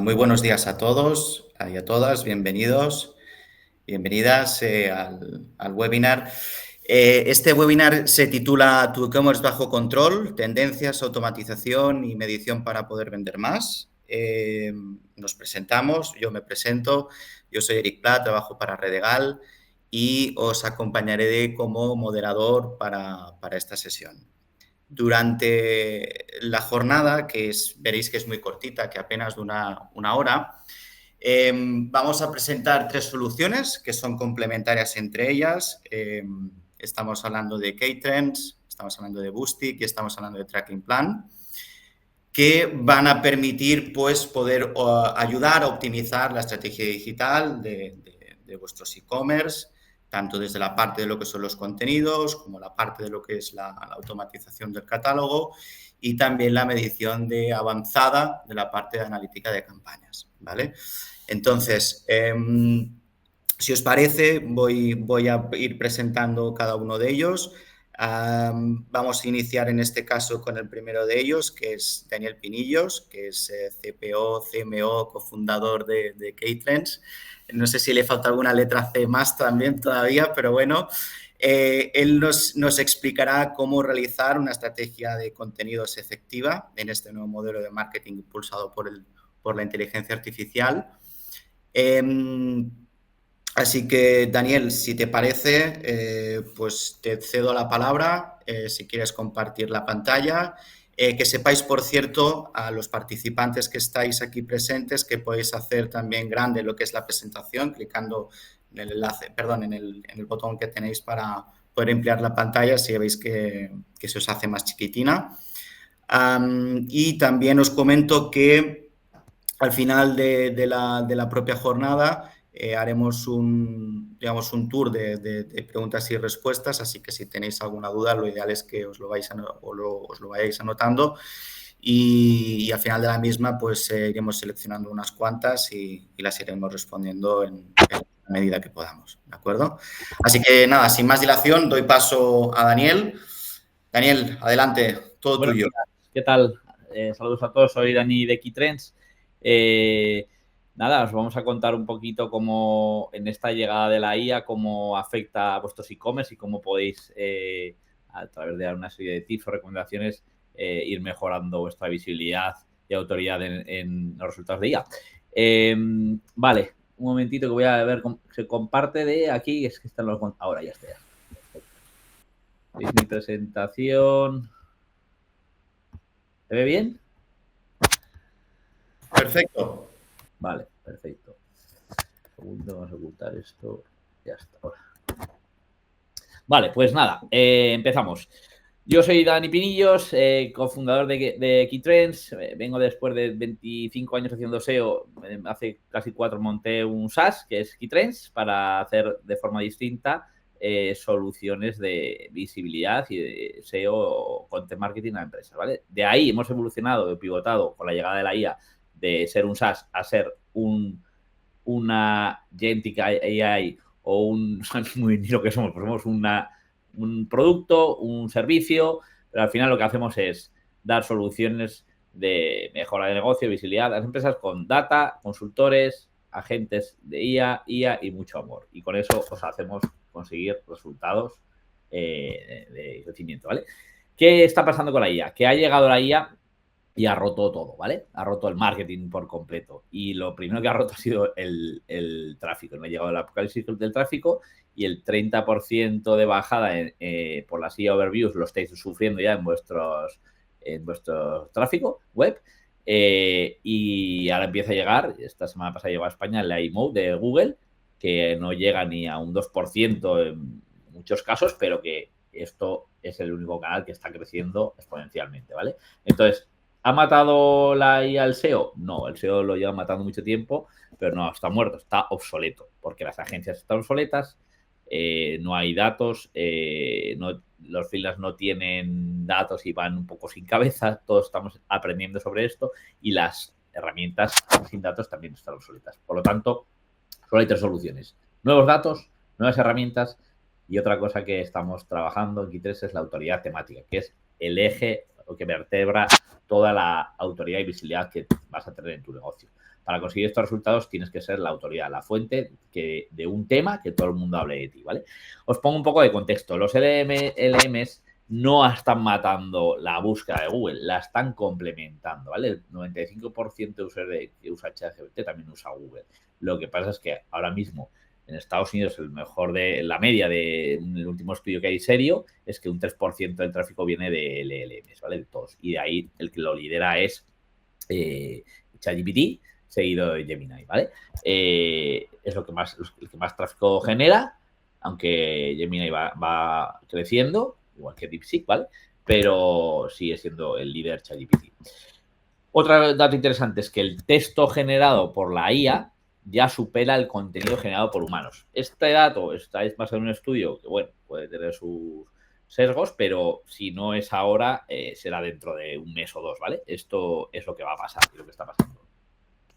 Muy buenos días a todos y a todas, bienvenidos, bienvenidas al webinar. Este webinar se titula Tu e-commerce bajo control, tendencias, automatización y medición para poder vender más. Nos presentamos, yo me presento, yo soy Eric Pla, trabajo para Redegal y os acompañaré como moderador para esta sesión. Durante la jornada, veréis que es muy cortita, que apenas de una hora, vamos a presentar 3 soluciones que son complementarias entre ellas. Estamos hablando de K-Trends, estamos hablando de Boostic y estamos hablando de Tracking Plan, que van a permitir pues, poder ayudar a optimizar la estrategia digital de vuestros e-commerce, tanto desde la parte de lo que son los contenidos, como la parte de lo que es la automatización del catálogo y también la medición avanzada de la parte de analítica de campañas, ¿vale? Entonces, si os parece, voy a ir presentando cada uno de ellos. Vamos a iniciar en este caso con el primero de ellos, que es Daniel Pinillos, que es CPO, CMO, cofundador de K-Trends. No sé si le falta alguna letra C más también todavía, pero bueno, él nos explicará cómo realizar una estrategia de contenidos efectiva en este nuevo modelo de marketing impulsado por la inteligencia artificial. Así que, Daniel, si te parece, pues te cedo la palabra, si quieres compartir la pantalla. Que sepáis, por cierto, a los participantes que estáis aquí presentes, que podéis hacer también grande lo que es la presentación, clicando en el enlace, perdón, en el botón que tenéis para poder ampliar la pantalla si veis que se os hace más chiquitina. Y también os comento que al final de la propia jornada haremos un tour de preguntas y respuestas, así que si tenéis alguna duda, lo ideal es que os lo vayáis anotando y al final de la misma pues iremos seleccionando unas cuantas y las iremos respondiendo en la medida que podamos, ¿de acuerdo? Así que nada, sin más dilación, doy paso a Daniel. Daniel, adelante, todo Buenos tuyo. días. ¿Qué tal? Saludos a todos, soy Dani de K-Trends. Nada, os vamos a contar un poquito cómo en esta llegada de la IA, cómo afecta a vuestros e-commerce y cómo podéis, a través de una serie de tips o recomendaciones, ir mejorando vuestra visibilidad y autoridad en los resultados de IA. Vale, un momentito que voy a ver, se comparte de aquí, es que están los... Ahora ya está. ¿Veis mi presentación? ¿Se ve bien? Perfecto. Vale, perfecto. Un segundo, vamos a ocultar esto. Ya está. Vale, pues nada, empezamos. Yo soy Dani Pinillos, cofundador de K-Trends. Vengo después de 25 años haciendo SEO. Hace casi 4 monté un SaaS, que es K-Trends, para hacer de forma distinta soluciones de visibilidad y de SEO o content marketing a empresas, ¿vale? De ahí hemos evolucionado, pivotado con la llegada de la IA de ser un SaaS a ser una Agentic AI o un... ni lo que somos, pues somos un producto, un servicio, pero al final lo que hacemos es dar soluciones de mejora de negocio, visibilidad a las empresas con data, consultores, agentes de IA y mucho amor. Y con eso os hacemos conseguir resultados de crecimiento, ¿vale? ¿Qué está pasando con la IA? Que ha llegado la IA y ha roto todo, ¿vale? Ha roto el marketing por completo. Y lo primero que ha roto ha sido el tráfico. No ha llegado el apocalipsis del tráfico y el 30% de bajada por las IA overviews lo estáis sufriendo ya en vuestro tráfico web. Y ahora empieza a llegar, esta semana pasada llegó a España el AI Mode de Google, que no llega ni a un 2% en muchos casos, pero que esto es el único canal que está creciendo exponencialmente, ¿vale? Entonces, ¿ha matado la IA al SEO? No, el SEO lo lleva matando mucho tiempo, pero no, está muerto, está obsoleto, porque las agencias están obsoletas, no hay datos, los freelance no tienen datos y van un poco sin cabeza, todos estamos aprendiendo sobre esto y las herramientas sin datos también están obsoletas. Por lo tanto, solo hay 3 soluciones: nuevos datos, nuevas herramientas y otra cosa que estamos trabajando en K3 es la autoridad temática, que es el eje que vertebra toda la autoridad y visibilidad que vas a tener en tu negocio. para conseguir estos resultados tienes que ser la autoridad, la fuente de un tema que todo el mundo hable de ti, ¿vale? Os pongo un poco de contexto. Los LLMs no están matando la búsqueda de Google, la están complementando, ¿vale? El 95% de usuarios que usa ChatGPT también usa Google. Lo que pasa es que ahora mismo en Estados Unidos la media del último estudio que hay serio es que un 3% del tráfico viene de LLMs, ¿vale? De todos. Y de ahí el que lo lidera es ChatGPT, seguido de Gemini, ¿vale? Es el que más tráfico genera, aunque Gemini va creciendo, igual que DeepSeek, ¿vale? Pero sigue siendo el líder ChatGPT. Otro dato interesante es que el texto generado por la IA ya supera el contenido generado por humanos. Este dato es basado en un estudio que, bueno, puede tener sus sesgos, pero si no es ahora, será dentro de un mes o dos, ¿vale? Esto es lo que va a pasar y lo que está pasando.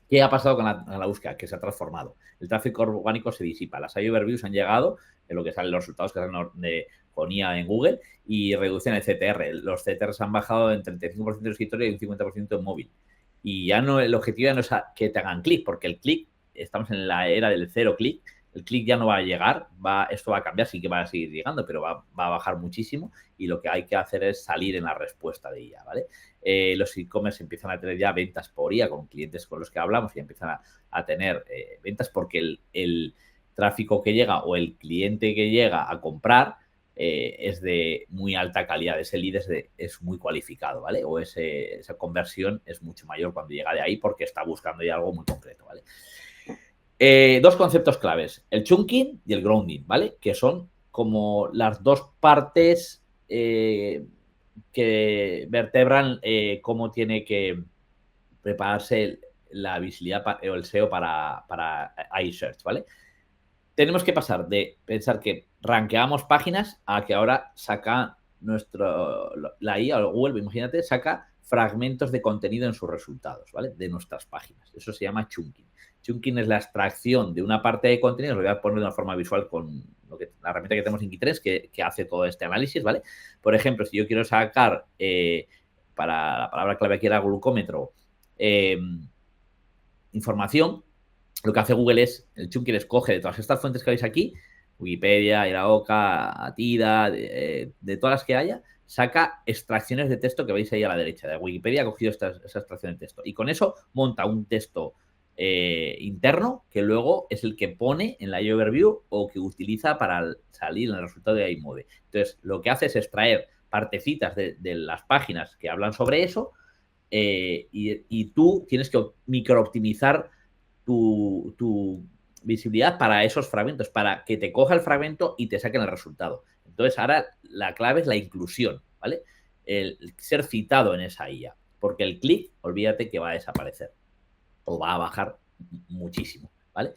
¿Qué ha pasado con la búsqueda? Que se ha transformado. El tráfico orgánico se disipa. Las overviews han llegado en lo que salen los resultados que salen con IA en Google y reducen el CTR. Los CTRs han bajado en 35% de escritorio y un 50% en móvil. Y ya no, el objetivo ya no es que te hagan clic, porque el clic, estamos en la era del cero clic, el clic ya no va a llegar, esto va a cambiar, sí que va a seguir llegando, pero va a bajar muchísimo y lo que hay que hacer es salir en la respuesta de IA, ¿vale? Los e-commerce empiezan a tener ya ventas por IA con clientes con los que hablamos y empiezan a tener ventas porque el tráfico que llega o el cliente que llega a comprar es de muy alta calidad, ese lead es muy cualificado, ¿vale? O esa conversión es mucho mayor cuando llega de ahí porque está buscando ya algo muy concreto, ¿vale? Dos conceptos claves, el chunking y el grounding, ¿vale? Que son como las dos partes que vertebran cómo tiene que prepararse la visibilidad o el SEO para iSearch, ¿vale? Tenemos que pasar de pensar que rankeamos páginas a que ahora saca la IA o Google, imagínate, saca fragmentos de contenido en sus resultados, ¿vale? De nuestras páginas. Eso se llama chunking. Chunking es la extracción de una parte de contenido, lo voy a poner de una forma visual con la herramienta que tenemos en Key3 que hace todo este análisis, ¿vale? Por ejemplo, si yo quiero sacar, para la palabra clave aquí era glucómetro, información, lo que hace Google es, el chunking coge de todas estas fuentes que veis aquí, Wikipedia, Iraoka, Atida, de todas las que haya, saca extracciones de texto que veis ahí a la derecha. De Wikipedia ha cogido esa extracción de texto y con eso monta un texto interno que luego es el que pone en la overview o que utiliza para salir en el resultado de iMode. Entonces, lo que hace es extraer partecitas de las páginas que hablan sobre eso y tú tienes que microoptimizar tu visibilidad para esos fragmentos, para que te coja el fragmento y te saquen el resultado. Entonces, ahora la clave es la inclusión, ¿vale? El ser citado en esa IA, porque el clic, olvídate que va a desaparecer o va a bajar muchísimo, ¿vale?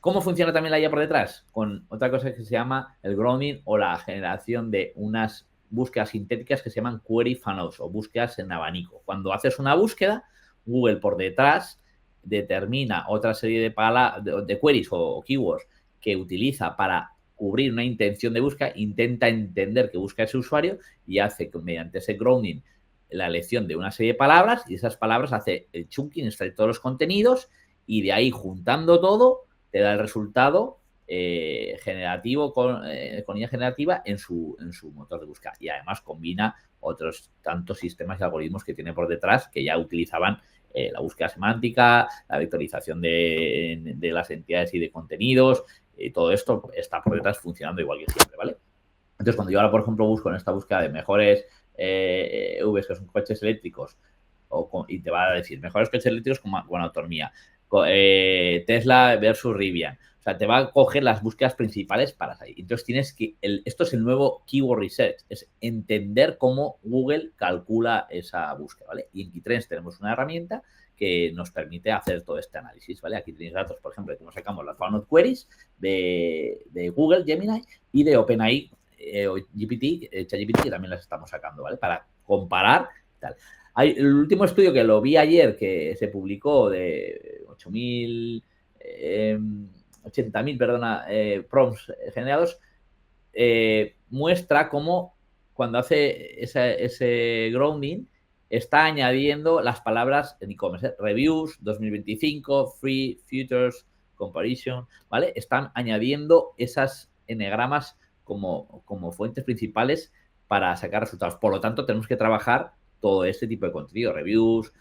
¿Cómo funciona también la IA por detrás? Con otra cosa que se llama el grounding o la generación de unas búsquedas sintéticas que se llaman query funnels o búsquedas en abanico. Cuando haces una búsqueda, Google por detrás determina otra serie de queries o keywords que utiliza para cubrir una intención de búsqueda, intenta entender qué busca ese usuario y hace mediante ese grounding la elección de una serie de palabras y esas palabras hace el chunking, extrae todos los contenidos y de ahí juntando todo te da el resultado generativo con IA generativa en su motor de búsqueda y además combina otros tantos sistemas y algoritmos que tiene por detrás que ya utilizaban la búsqueda semántica, la vectorización de las entidades y de contenidos, todo esto está por detrás funcionando igual que siempre, ¿vale? Entonces, cuando yo ahora, por ejemplo, busco en esta búsqueda de mejores EVs, que son coches eléctricos, y te va a decir mejores coches eléctricos con buena autonomía, Tesla versus Rivian. O sea, te va a coger las búsquedas principales para ahí. Entonces tienes que, esto es el nuevo Keyword Research, es entender cómo Google calcula esa búsqueda, ¿vale? Y en Key3 tenemos una herramienta que nos permite hacer todo este análisis, ¿vale? Aquí tenéis datos, por ejemplo, de cómo sacamos las found queries de Google, Gemini y de OpenAI, ChatGPT, que también las estamos sacando, ¿vale? Para comparar tal. El último estudio que lo vi ayer, que se publicó de 80.000 prompts generados, muestra cómo cuando hace ese grounding está añadiendo las palabras en e-commerce, reviews, 2025, free, futures, comparison, ¿vale? Están añadiendo esas enegramas como fuentes principales para sacar resultados. Por lo tanto, tenemos que trabajar todo este tipo de contenido, reviews,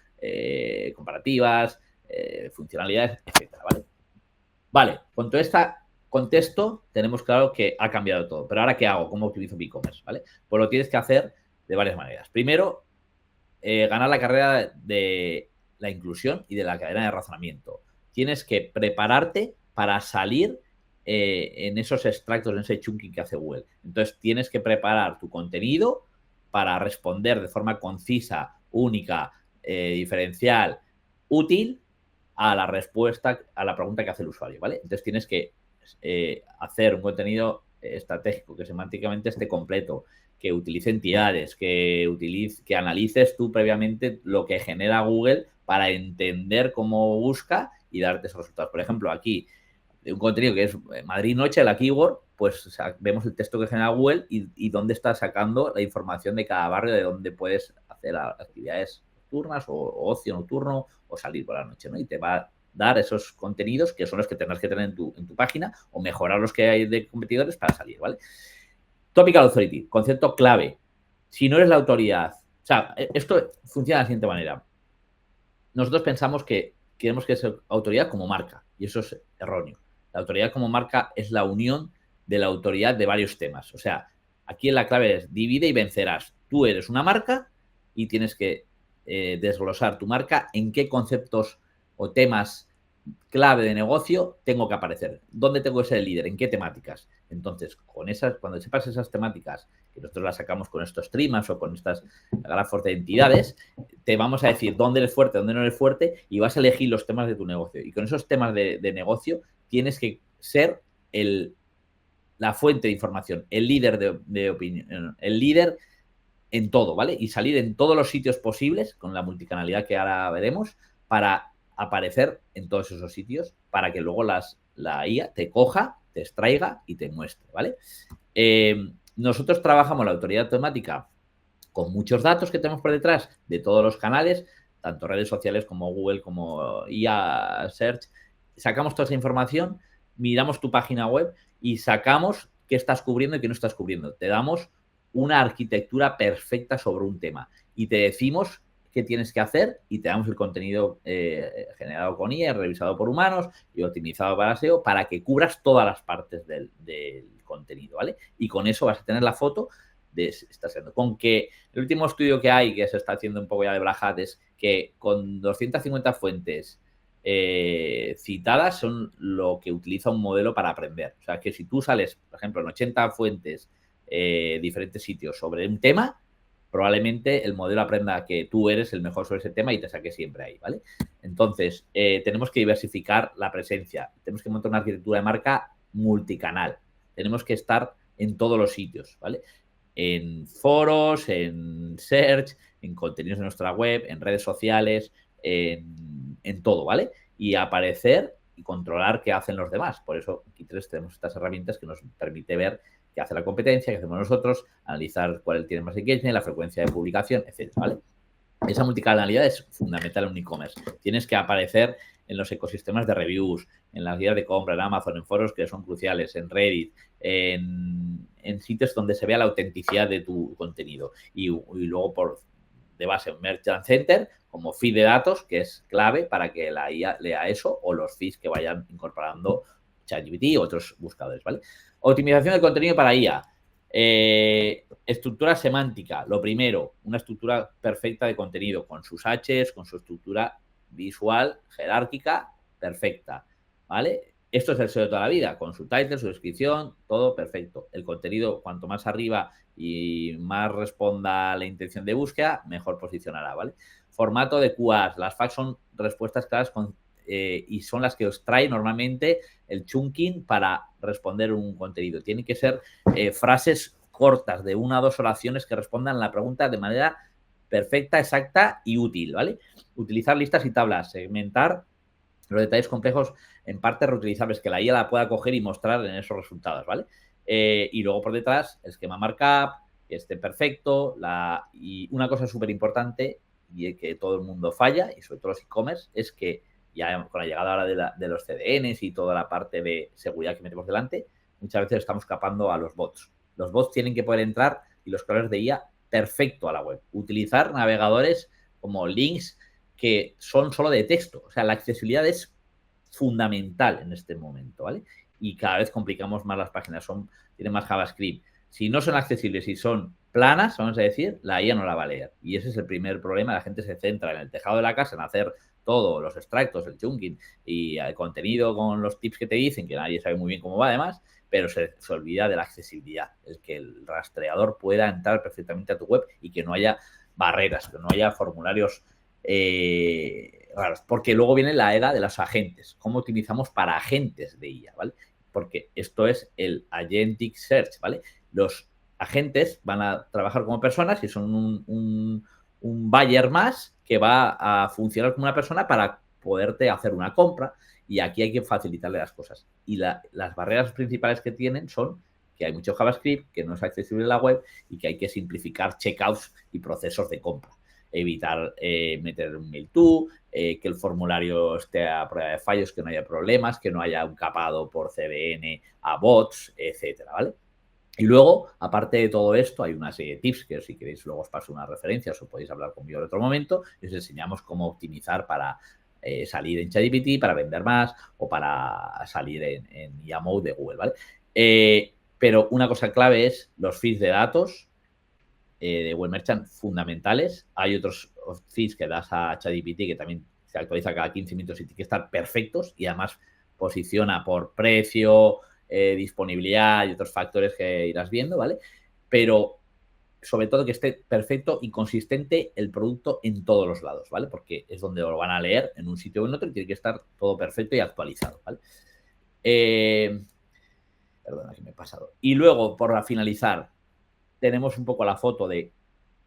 comparativas, funcionalidades, etcétera, ¿vale? Vale, con todo este contexto tenemos claro que ha cambiado todo. Pero ahora, ¿qué hago? ¿Cómo utilizo mi e-commerce? ¿Vale? Pues lo tienes que hacer de varias maneras. Primero, ganar la carrera de la inclusión y de la cadena de razonamiento. Tienes que prepararte para salir en esos extractos, en ese chunking que hace Google. Entonces, tienes que preparar tu contenido para responder de forma concisa, única, diferencial, útil a la respuesta, a la pregunta que hace el usuario, ¿vale? Entonces, tienes que hacer un contenido estratégico que semánticamente esté completo, que utilice entidades, que analices tú previamente lo que genera Google para entender cómo busca y darte esos resultados. Por ejemplo, aquí, un contenido que es Madrid Noche, la keyword, pues vemos el texto que genera Google y dónde está sacando la información de cada barrio, de dónde puedes hacer actividades nocturnas o ocio nocturno o salir por la noche, ¿no? Y te va a dar esos contenidos que son los que tendrás que tener en tu página o mejorar los que hay de competidores para salir, ¿vale? Topical Authority, concepto clave. Si no eres la autoridad, o sea, esto funciona de la siguiente manera. Nosotros pensamos que queremos que sea autoridad como marca y eso es erróneo. La autoridad como marca es la unión de la autoridad de varios temas. O sea, aquí la clave es divide y vencerás. Tú eres una marca y tienes que desglosar tu marca en qué conceptos o temas clave de negocio tengo que aparecer. ¿Dónde tengo que ser el líder? ¿En qué temáticas? Entonces, cuando sepas esas temáticas, que nosotros las sacamos con estos trimas o con estas grafos de entidades, te vamos a decir dónde eres fuerte, dónde no eres fuerte y vas a elegir los temas de tu negocio. Y con esos temas de negocio tienes que ser la fuente de información, el líder de opinión, el líder en todo, ¿vale? Y salir en todos los sitios posibles, con la multicanalidad que ahora veremos, para aparecer en todos esos sitios, para que luego la IA te coja, te extraiga y te muestre, ¿vale? Nosotros trabajamos la autoridad temática con muchos datos que tenemos por detrás de todos los canales, tanto redes sociales como Google, como IA Search. Sacamos toda esa información, miramos tu página web y sacamos qué estás cubriendo y qué no estás cubriendo. Te damos una arquitectura perfecta sobre un tema y te decimos qué tienes que hacer y te damos el contenido generado con IA, revisado por humanos y optimizado para SEO para que cubras todas las partes del contenido, ¿vale? Y con eso vas a tener la foto con que el último estudio que hay, que se está haciendo un poco ya de Black Hat, es que con 250 fuentes citadas son lo que utiliza un modelo para aprender. O sea, que si tú sales, por ejemplo, en 80 fuentes, diferentes sitios sobre un tema, probablemente el modelo aprenda que tú eres el mejor sobre ese tema y te saque siempre ahí, ¿vale? Entonces, tenemos que diversificar la presencia. Tenemos que montar una arquitectura de marca multicanal. Tenemos que estar en todos los sitios, ¿vale? En foros, en search, en contenidos de nuestra web, en redes sociales, en todo, ¿vale? Y aparecer y controlar qué hacen los demás. Por eso aquí tenemos estas herramientas que nos permite ver qué hace la competencia, qué hacemos nosotros, analizar cuál tiene más engagement, la frecuencia de publicación, etcétera, ¿vale? Esa multicanalidad es fundamental en un e-commerce. Tienes que aparecer en los ecosistemas de reviews, en las guías de compra, en Amazon, en foros que son cruciales, en Reddit, en sitios donde se vea la autenticidad de tu contenido. Y luego de base un Merchant Center como feed de datos, que es clave para que la IA lea eso, o los feeds que vayan incorporando ChatGPT y otros buscadores, ¿vale? Optimización de contenido para IA. Estructura semántica. Lo primero, una estructura perfecta de contenido con sus H's, con su estructura visual, jerárquica, perfecta, ¿vale? Esto es el SEO de toda la vida, con su title, su descripción, todo perfecto. El contenido, cuanto más arriba y más responda a la intención de búsqueda, mejor posicionará, ¿vale? Formato de QAs. Las FAQs son respuestas claras y son las que os trae normalmente el chunking para responder un contenido. Tienen que ser frases cortas de 1 o 2 oraciones que respondan a la pregunta de manera perfecta, exacta y útil, ¿vale? Utilizar listas y tablas, segmentar los detalles complejos en partes reutilizables, que la IA la pueda coger y mostrar en esos resultados, ¿vale? Y luego por detrás, el esquema markup, que esté perfecto, y una cosa súper importante, y que todo el mundo falla, y sobre todo los e-commerce, es que ya con la llegada ahora de los CDNs y toda la parte de seguridad que metemos delante, muchas veces estamos escapando a los bots. Los bots tienen que poder entrar y los creadores de IA perfecto a la web. Utilizar navegadores como links que son solo de texto. O sea, la accesibilidad es fundamental en este momento, ¿vale? Y cada vez complicamos más las páginas, tienen más JavaScript. Si no son accesibles y son planas, vamos a decir, la IA no la va a leer. Y ese es el primer problema. La gente se centra en el tejado de la casa, en hacer todo, los extractos, el chunking y el contenido con los tips que te dicen, que nadie sabe muy bien cómo va además, pero se olvida de la accesibilidad, el que el rastreador pueda entrar perfectamente a tu web y que no haya barreras, que no haya formularios raros, porque luego viene la era de los agentes, cómo utilizamos para agentes de IA, ¿vale? Porque esto es el Agentic Search, ¿vale? Los agentes van a trabajar como personas y son un buyer más que va a funcionar como una persona para poderte hacer una compra, y aquí hay que facilitarle las cosas. Y las barreras principales que tienen son que hay mucho JavaScript, que no es accesible en la web y que hay que simplificar checkouts y procesos de compra. Evitar meter un mail to, que el formulario esté a prueba de fallos, que no haya problemas, que no haya un capado por CDN a bots, etcétera, ¿vale? Y luego, aparte de todo esto, hay una serie de tips que si queréis luego os paso unas referencias o podéis hablar conmigo en otro momento y os enseñamos cómo optimizar para salir en ChatGPT, para vender más o para salir en IA Mode de Google, ¿vale? Pero una cosa clave es los feeds de datos de Web Merchant fundamentales. Hay otros feeds que das a ChatGPT que también se actualiza cada 15 minutos y tienen que estar perfectos y además posiciona por precio, disponibilidad y otros factores que irás viendo, ¿vale? Pero sobre todo que esté perfecto y consistente el producto en todos los lados, ¿vale? Porque es donde lo van a leer en un sitio o en otro y tiene que estar todo perfecto y actualizado, ¿vale? Perdona que me he pasado. Y luego, por finalizar, tenemos un poco la foto de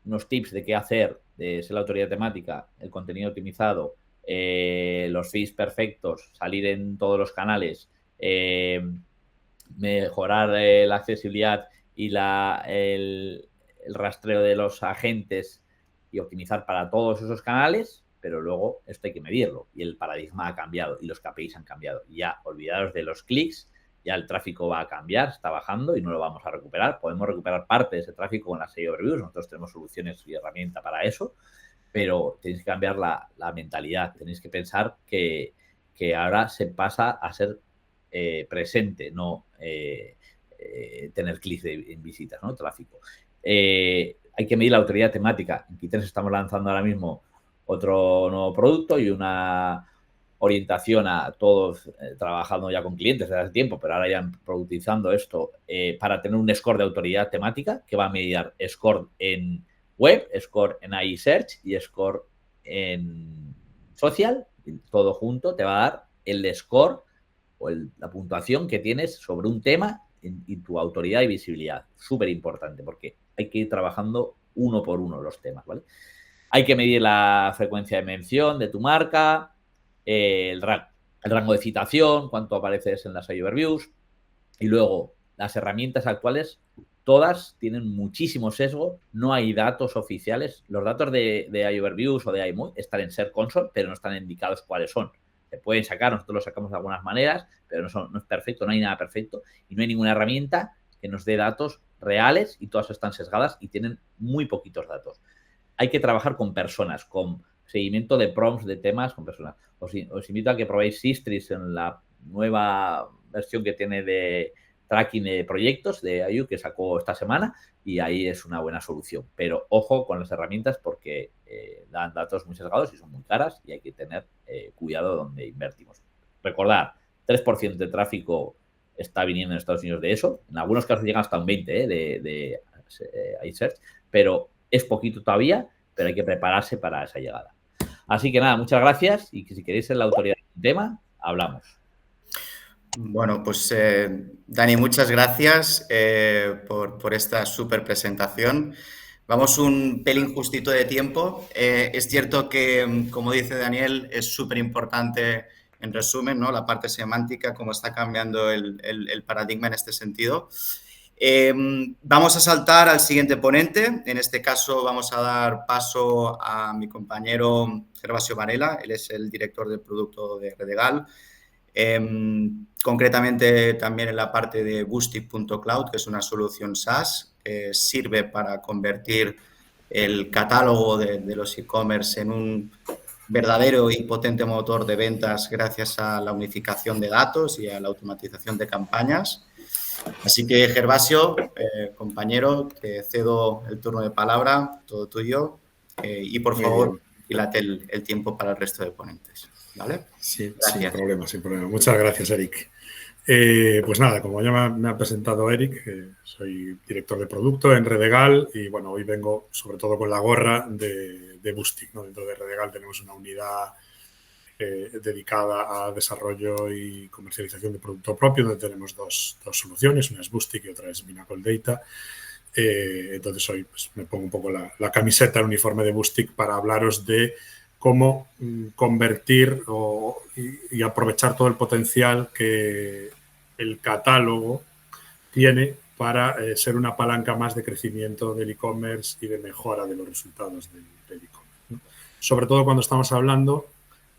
unos tips de qué hacer, de ser la autoridad temática, el contenido optimizado, los feeds perfectos, salir en todos los canales, mejorar la accesibilidad y el rastreo de los agentes y optimizar para todos esos canales, pero luego esto hay que medirlo y el paradigma ha cambiado y los KPIs han cambiado. Ya olvidaros de los clics, ya el tráfico va a cambiar, está bajando y no lo vamos a recuperar. Podemos recuperar parte de ese tráfico con las SEO Reviews, nosotros tenemos soluciones y herramientas para eso, pero tenéis que cambiar la mentalidad, tenéis que pensar que ahora se pasa a ser presente, no tener clics en visitas, ¿no? Tráfico. Hay que medir la autoridad temática. En Keytrends estamos lanzando ahora mismo otro nuevo producto y una orientación a todos trabajando ya con clientes desde hace tiempo, pero ahora ya productizando esto para tener un score de autoridad temática que va a medir score en web, score en AI Search y score en social, todo junto te va a dar el score o la puntuación que tienes sobre un tema y tu autoridad y visibilidad. Súper importante porque hay que ir trabajando uno por uno los temas, ¿vale? Hay que medir la frecuencia de mención de tu marca, el rango de citación, cuánto apareces en las SEO Overviews y luego las herramientas actuales todas tienen muchísimo sesgo, no hay datos oficiales. Los datos de AI Overviews o de AI Mood están en Search Console, pero no están indicados cuáles son. Se pueden sacar, nosotros lo sacamos de algunas maneras, pero no es perfecto, no hay nada perfecto y no hay ninguna herramienta que nos dé datos reales y todas están sesgadas y tienen muy poquitos datos. Hay que trabajar con personas, con seguimiento de prompts, de temas con personas. Os invito a que probéis Sistris en la nueva versión que tiene de tracking de proyectos de IU que sacó esta semana y ahí es una buena solución. Pero ojo con las herramientas porque dan datos muy sesgados y son muy caras y hay que tener cuidado donde invertimos. Recordad, 3% de tráfico está viniendo en Estados Unidos de eso. En algunos casos llegan hasta un 20% de iSearch, pero es poquito todavía, pero hay que prepararse para esa llegada. Así que nada, muchas gracias y que si queréis ser la autoridad del tema, hablamos. Bueno, pues Dani, muchas gracias por esta súper presentación. Vamos un pelín justito de tiempo. Es cierto que, como dice Daniel, es súper importante, en resumen, ¿no? La parte semántica, cómo está cambiando el paradigma en este sentido. Vamos a saltar al siguiente ponente. En este caso vamos a dar paso a mi compañero Gervasio Varela. Él es el director de producto de Redegal. Concretamente también en la parte de Boostic.cloud, que es una solución SaaS que sirve para convertir el catálogo de los e-commerce en un verdadero y potente motor de ventas gracias a la unificación de datos y a la automatización de campañas. Así que, Gervasio, compañero, te cedo el turno de palabra, todo tuyo, y por favor, dilate el tiempo para el resto de ponentes. ¿Vale? Sí, Gracias. sin problema. Muchas gracias, Eric. Pues nada, como ya me ha presentado Eric, soy director de producto en Redegal y bueno, hoy vengo sobre todo con la gorra de Boostic, ¿no? Dentro de Redegal tenemos una unidad dedicada a desarrollo y comercialización de producto propio, donde tenemos dos soluciones, una es Boostic y otra es Miracle Data. Entonces hoy pues, me pongo un poco la camiseta, el uniforme de Boostic para hablaros de cómo convertir y aprovechar todo el potencial que el catálogo tiene para ser una palanca más de crecimiento del e-commerce y de mejora de los resultados del e-commerce, ¿no? Sobre todo cuando estamos hablando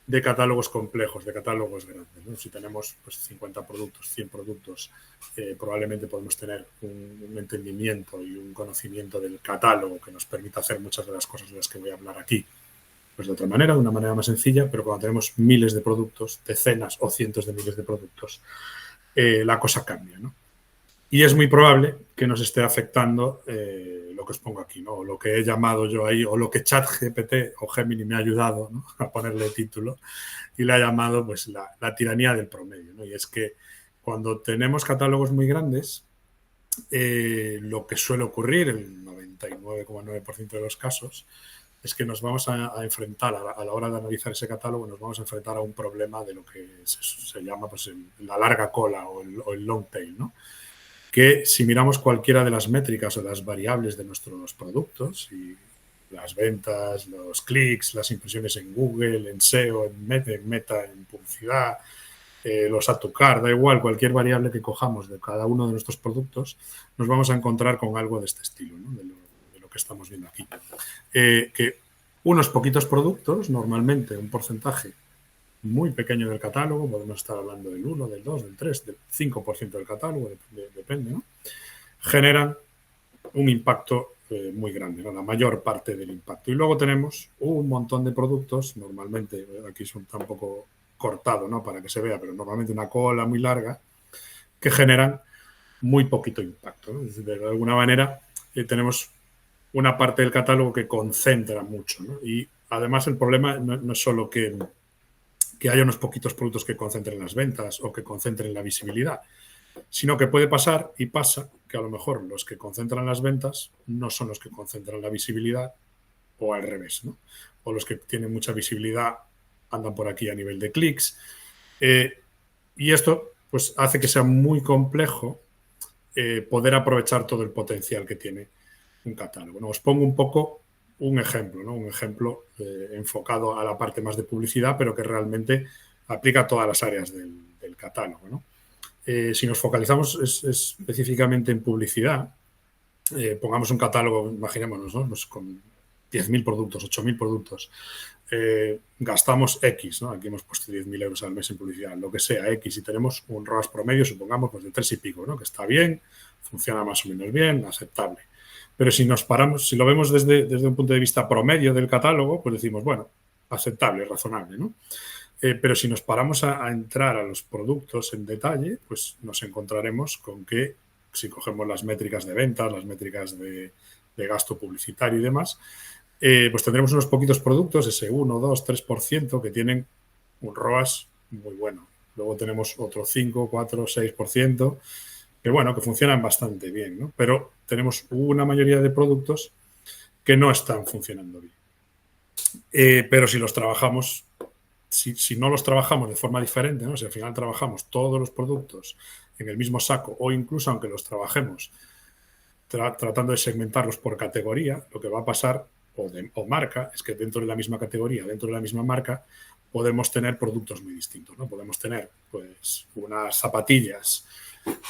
de catálogos complejos, de catálogos grandes, ¿no? Si tenemos pues, 50 productos, 100 productos, probablemente podemos tener un entendimiento y un conocimiento del catálogo que nos permita hacer muchas de las cosas de las que voy a hablar aquí pues de otra manera, de una manera más sencilla, pero cuando tenemos miles de productos, decenas o cientos de miles de productos, la cosa cambia, ¿no? Y es muy probable que nos esté afectando lo que os pongo aquí, ¿no? O lo que he llamado yo ahí, o lo que ChatGPT o Gemini me ha ayudado, ¿no? A ponerle título, y le ha llamado pues la tiranía del promedio, ¿no? Y es que cuando tenemos catálogos muy grandes, lo que suele ocurrir, el 99,9% de los casos, es que nos vamos a enfrentar a la hora de analizar ese catálogo, nos vamos a enfrentar a un problema de lo que se llama pues, la larga cola o el long tail, ¿no? Que si miramos cualquiera de las métricas o las variables de nuestros productos, y las ventas, los clics, las impresiones en Google, en SEO, en Meta, en publicidad, los add to cart, da igual, cualquier variable que cojamos de cada uno de nuestros productos, nos vamos a encontrar con algo de este estilo, ¿no? de lo que estamos viendo aquí. Que unos poquitos productos, normalmente un porcentaje muy pequeño del catálogo, podemos estar hablando del 1, del 2, del 3, del 5% del catálogo, depende, ¿no? Generan un impacto muy grande, ¿no? La mayor parte del impacto. Y luego tenemos un montón de productos, normalmente, aquí está un poco cortado, ¿no? Para que se vea, pero normalmente una cola muy larga, que generan muy poquito impacto, ¿no? Es decir, de alguna manera tenemos una parte del catálogo que concentra mucho, ¿no? Y además el problema no es solo que haya unos poquitos productos que concentren las ventas o que concentren la visibilidad, sino que puede pasar y pasa que a lo mejor los que concentran las ventas no son los que concentran la visibilidad o al revés, ¿no? O los que tienen mucha visibilidad andan por aquí a nivel de clics. Y esto pues hace que sea muy complejo poder aprovechar todo el potencial que tiene un catálogo, ¿no? Os pongo un poco un ejemplo, ¿no? Un ejemplo enfocado a la parte más de publicidad, pero que realmente aplica a todas las áreas del catálogo, ¿no? Si nos focalizamos específicamente en publicidad, pongamos un catálogo, imaginémonos, ¿no? Pues con 10.000 productos, 8.000 productos, gastamos X, ¿no? Aquí hemos puesto 10.000 euros al mes en publicidad, lo que sea, X, y tenemos un ROAS promedio, supongamos, pues de 3 y pico, ¿no? Que está bien, funciona más o menos bien, aceptable. Pero si nos paramos, si lo vemos desde un punto de vista promedio del catálogo, pues decimos, bueno, aceptable, razonable, ¿no? Pero si nos paramos a entrar a los productos en detalle, pues nos encontraremos con que si cogemos las métricas de ventas, las métricas de gasto publicitario y demás, pues tendremos unos poquitos productos, ese 1, 2, 3%, que tienen un ROAS muy bueno. Luego tenemos otro 5, 4, 6%, que bueno, que funcionan bastante bien, ¿no? Pero tenemos una mayoría de productos que no están funcionando bien. Pero si los trabajamos, si no los trabajamos de forma diferente, ¿no? Si al final trabajamos todos los productos en el mismo saco o incluso aunque los trabajemos tratando de segmentarlos por categoría, lo que va a pasar o marca es que dentro de la misma categoría, dentro de la misma marca, podemos tener productos muy distintos, ¿no? Podemos tener pues unas zapatillas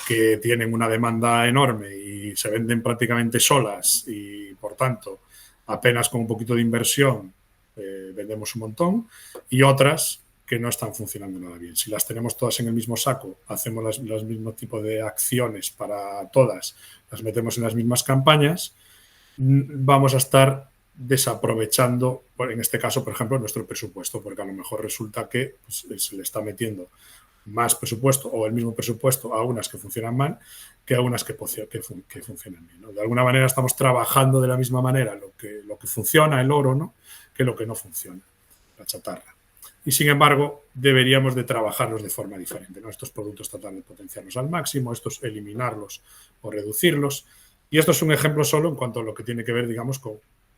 que tienen una demanda enorme y se venden prácticamente solas y, por tanto, apenas con un poquito de inversión vendemos un montón, y otras que no están funcionando nada bien. Si las tenemos todas en el mismo saco, hacemos los mismos tipos de acciones para todas, las metemos en las mismas campañas, vamos a estar desaprovechando, en este caso, por ejemplo, nuestro presupuesto, porque a lo mejor resulta que pues, se le está metiendo más presupuesto o el mismo presupuesto a unas que funcionan mal que a unas que funcionan bien, ¿no? De alguna manera estamos trabajando de la misma manera lo que funciona, el oro, ¿no?, que lo que no funciona, la chatarra. Y, sin embargo, deberíamos de trabajarlos de forma diferente, ¿no? Estos productos tratar de potenciarlos al máximo, estos eliminarlos o reducirlos. Y esto es un ejemplo solo en cuanto a lo que tiene que ver, digamos, con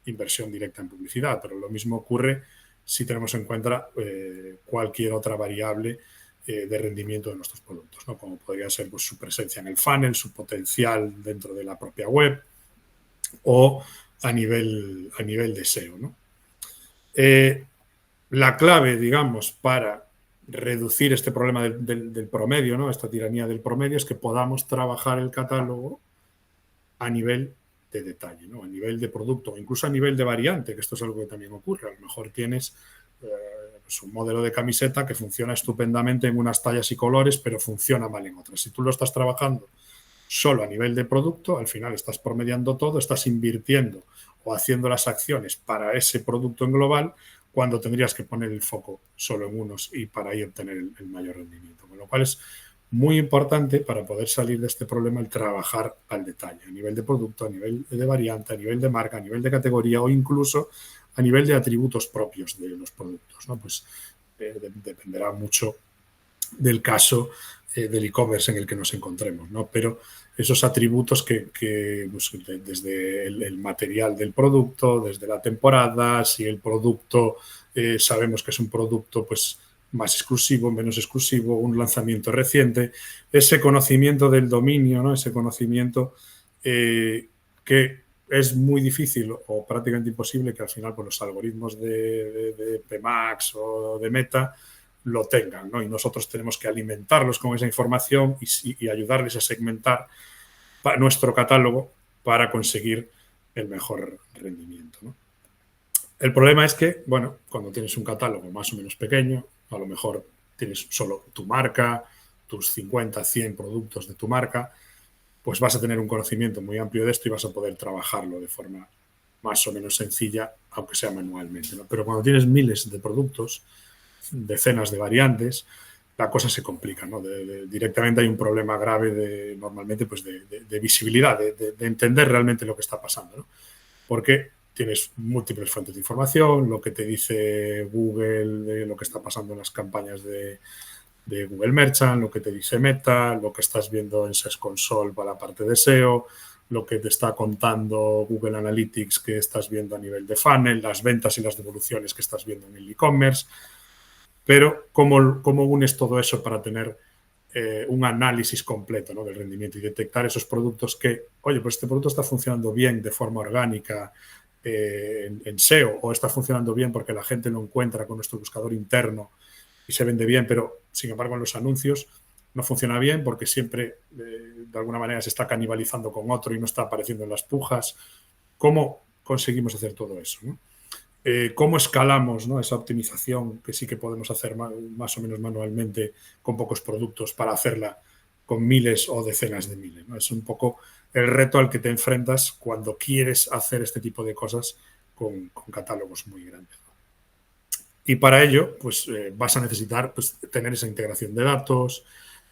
inversión directa en publicidad, pero lo mismo ocurre si tenemos en cuenta cualquier otra variable de rendimiento de nuestros productos, ¿no? Como podría ser pues, su presencia en el funnel, su potencial dentro de la propia web o a nivel de SEO, ¿no? La clave, digamos, para reducir este problema del promedio, ¿no?, esta tiranía del promedio, es que podamos trabajar el catálogo a nivel de detalle, ¿no?, a nivel de producto, incluso a nivel de variante, que esto es algo que también ocurre. A lo mejor tienes pues un modelo de camiseta que funciona estupendamente en unas tallas y colores, pero funciona mal en otras. Si tú lo estás trabajando solo a nivel de producto, al final estás promediando todo, estás invirtiendo o haciendo las acciones para ese producto en global, cuando tendrías que poner el foco solo en unos y para ahí obtener el mayor rendimiento. Con lo cual es muy importante para poder salir de este problema el trabajar al detalle, a nivel de producto, a nivel de variante, a nivel de marca, a nivel de categoría o incluso a nivel de atributos propios de los productos, ¿no? Pues dependerá mucho del caso del e-commerce en el que nos encontremos, ¿no? Pero esos atributos que pues, desde el material del producto, desde la temporada, si el producto sabemos que es un producto pues más exclusivo, menos exclusivo, un lanzamiento reciente, ese conocimiento del dominio, ¿no?, ese conocimiento que es muy difícil o prácticamente imposible que al final pues, los algoritmos de PMax o de Meta lo tengan, ¿no? Y nosotros tenemos que alimentarlos con esa información y ayudarles a segmentar nuestro catálogo para conseguir el mejor rendimiento, ¿no? El problema es que, bueno, cuando tienes un catálogo más o menos pequeño, a lo mejor tienes solo tu marca, tus 50, 100 productos de tu marca, pues vas a tener un conocimiento muy amplio de esto y vas a poder trabajarlo de forma más o menos sencilla, aunque sea manualmente, ¿no? Pero cuando tienes miles de productos, decenas de variantes, la cosa se complica, ¿no? Directamente hay un problema grave normalmente pues de visibilidad, de entender realmente lo que está pasando, ¿no? Porque tienes múltiples fuentes de información, lo que te dice Google de lo que está pasando en las campañas de Google Merchant, lo que te dice Meta, lo que estás viendo en Search Console para la parte de SEO, lo que te está contando Google Analytics que estás viendo a nivel de funnel, las ventas y las devoluciones que estás viendo en el e-commerce. Pero ¿cómo unes todo eso para tener un análisis completo, ¿no?, del rendimiento y detectar esos productos que, oye, pues este producto está funcionando bien de forma orgánica en SEO o está funcionando bien porque la gente lo encuentra con nuestro buscador interno y se vende bien, pero sin embargo en los anuncios no funciona bien porque siempre de alguna manera se está canibalizando con otro y no está apareciendo en las pujas? ¿Cómo conseguimos hacer todo eso, ¿no? ¿Cómo escalamos, ¿no?, esa optimización que sí que podemos hacer más o menos manualmente con pocos productos para hacerla con miles o decenas de miles, ¿no? Es un poco el reto al que te enfrentas cuando quieres hacer este tipo de cosas con catálogos muy grandes, ¿no? Y para ello, pues vas a necesitar pues, tener esa integración de datos,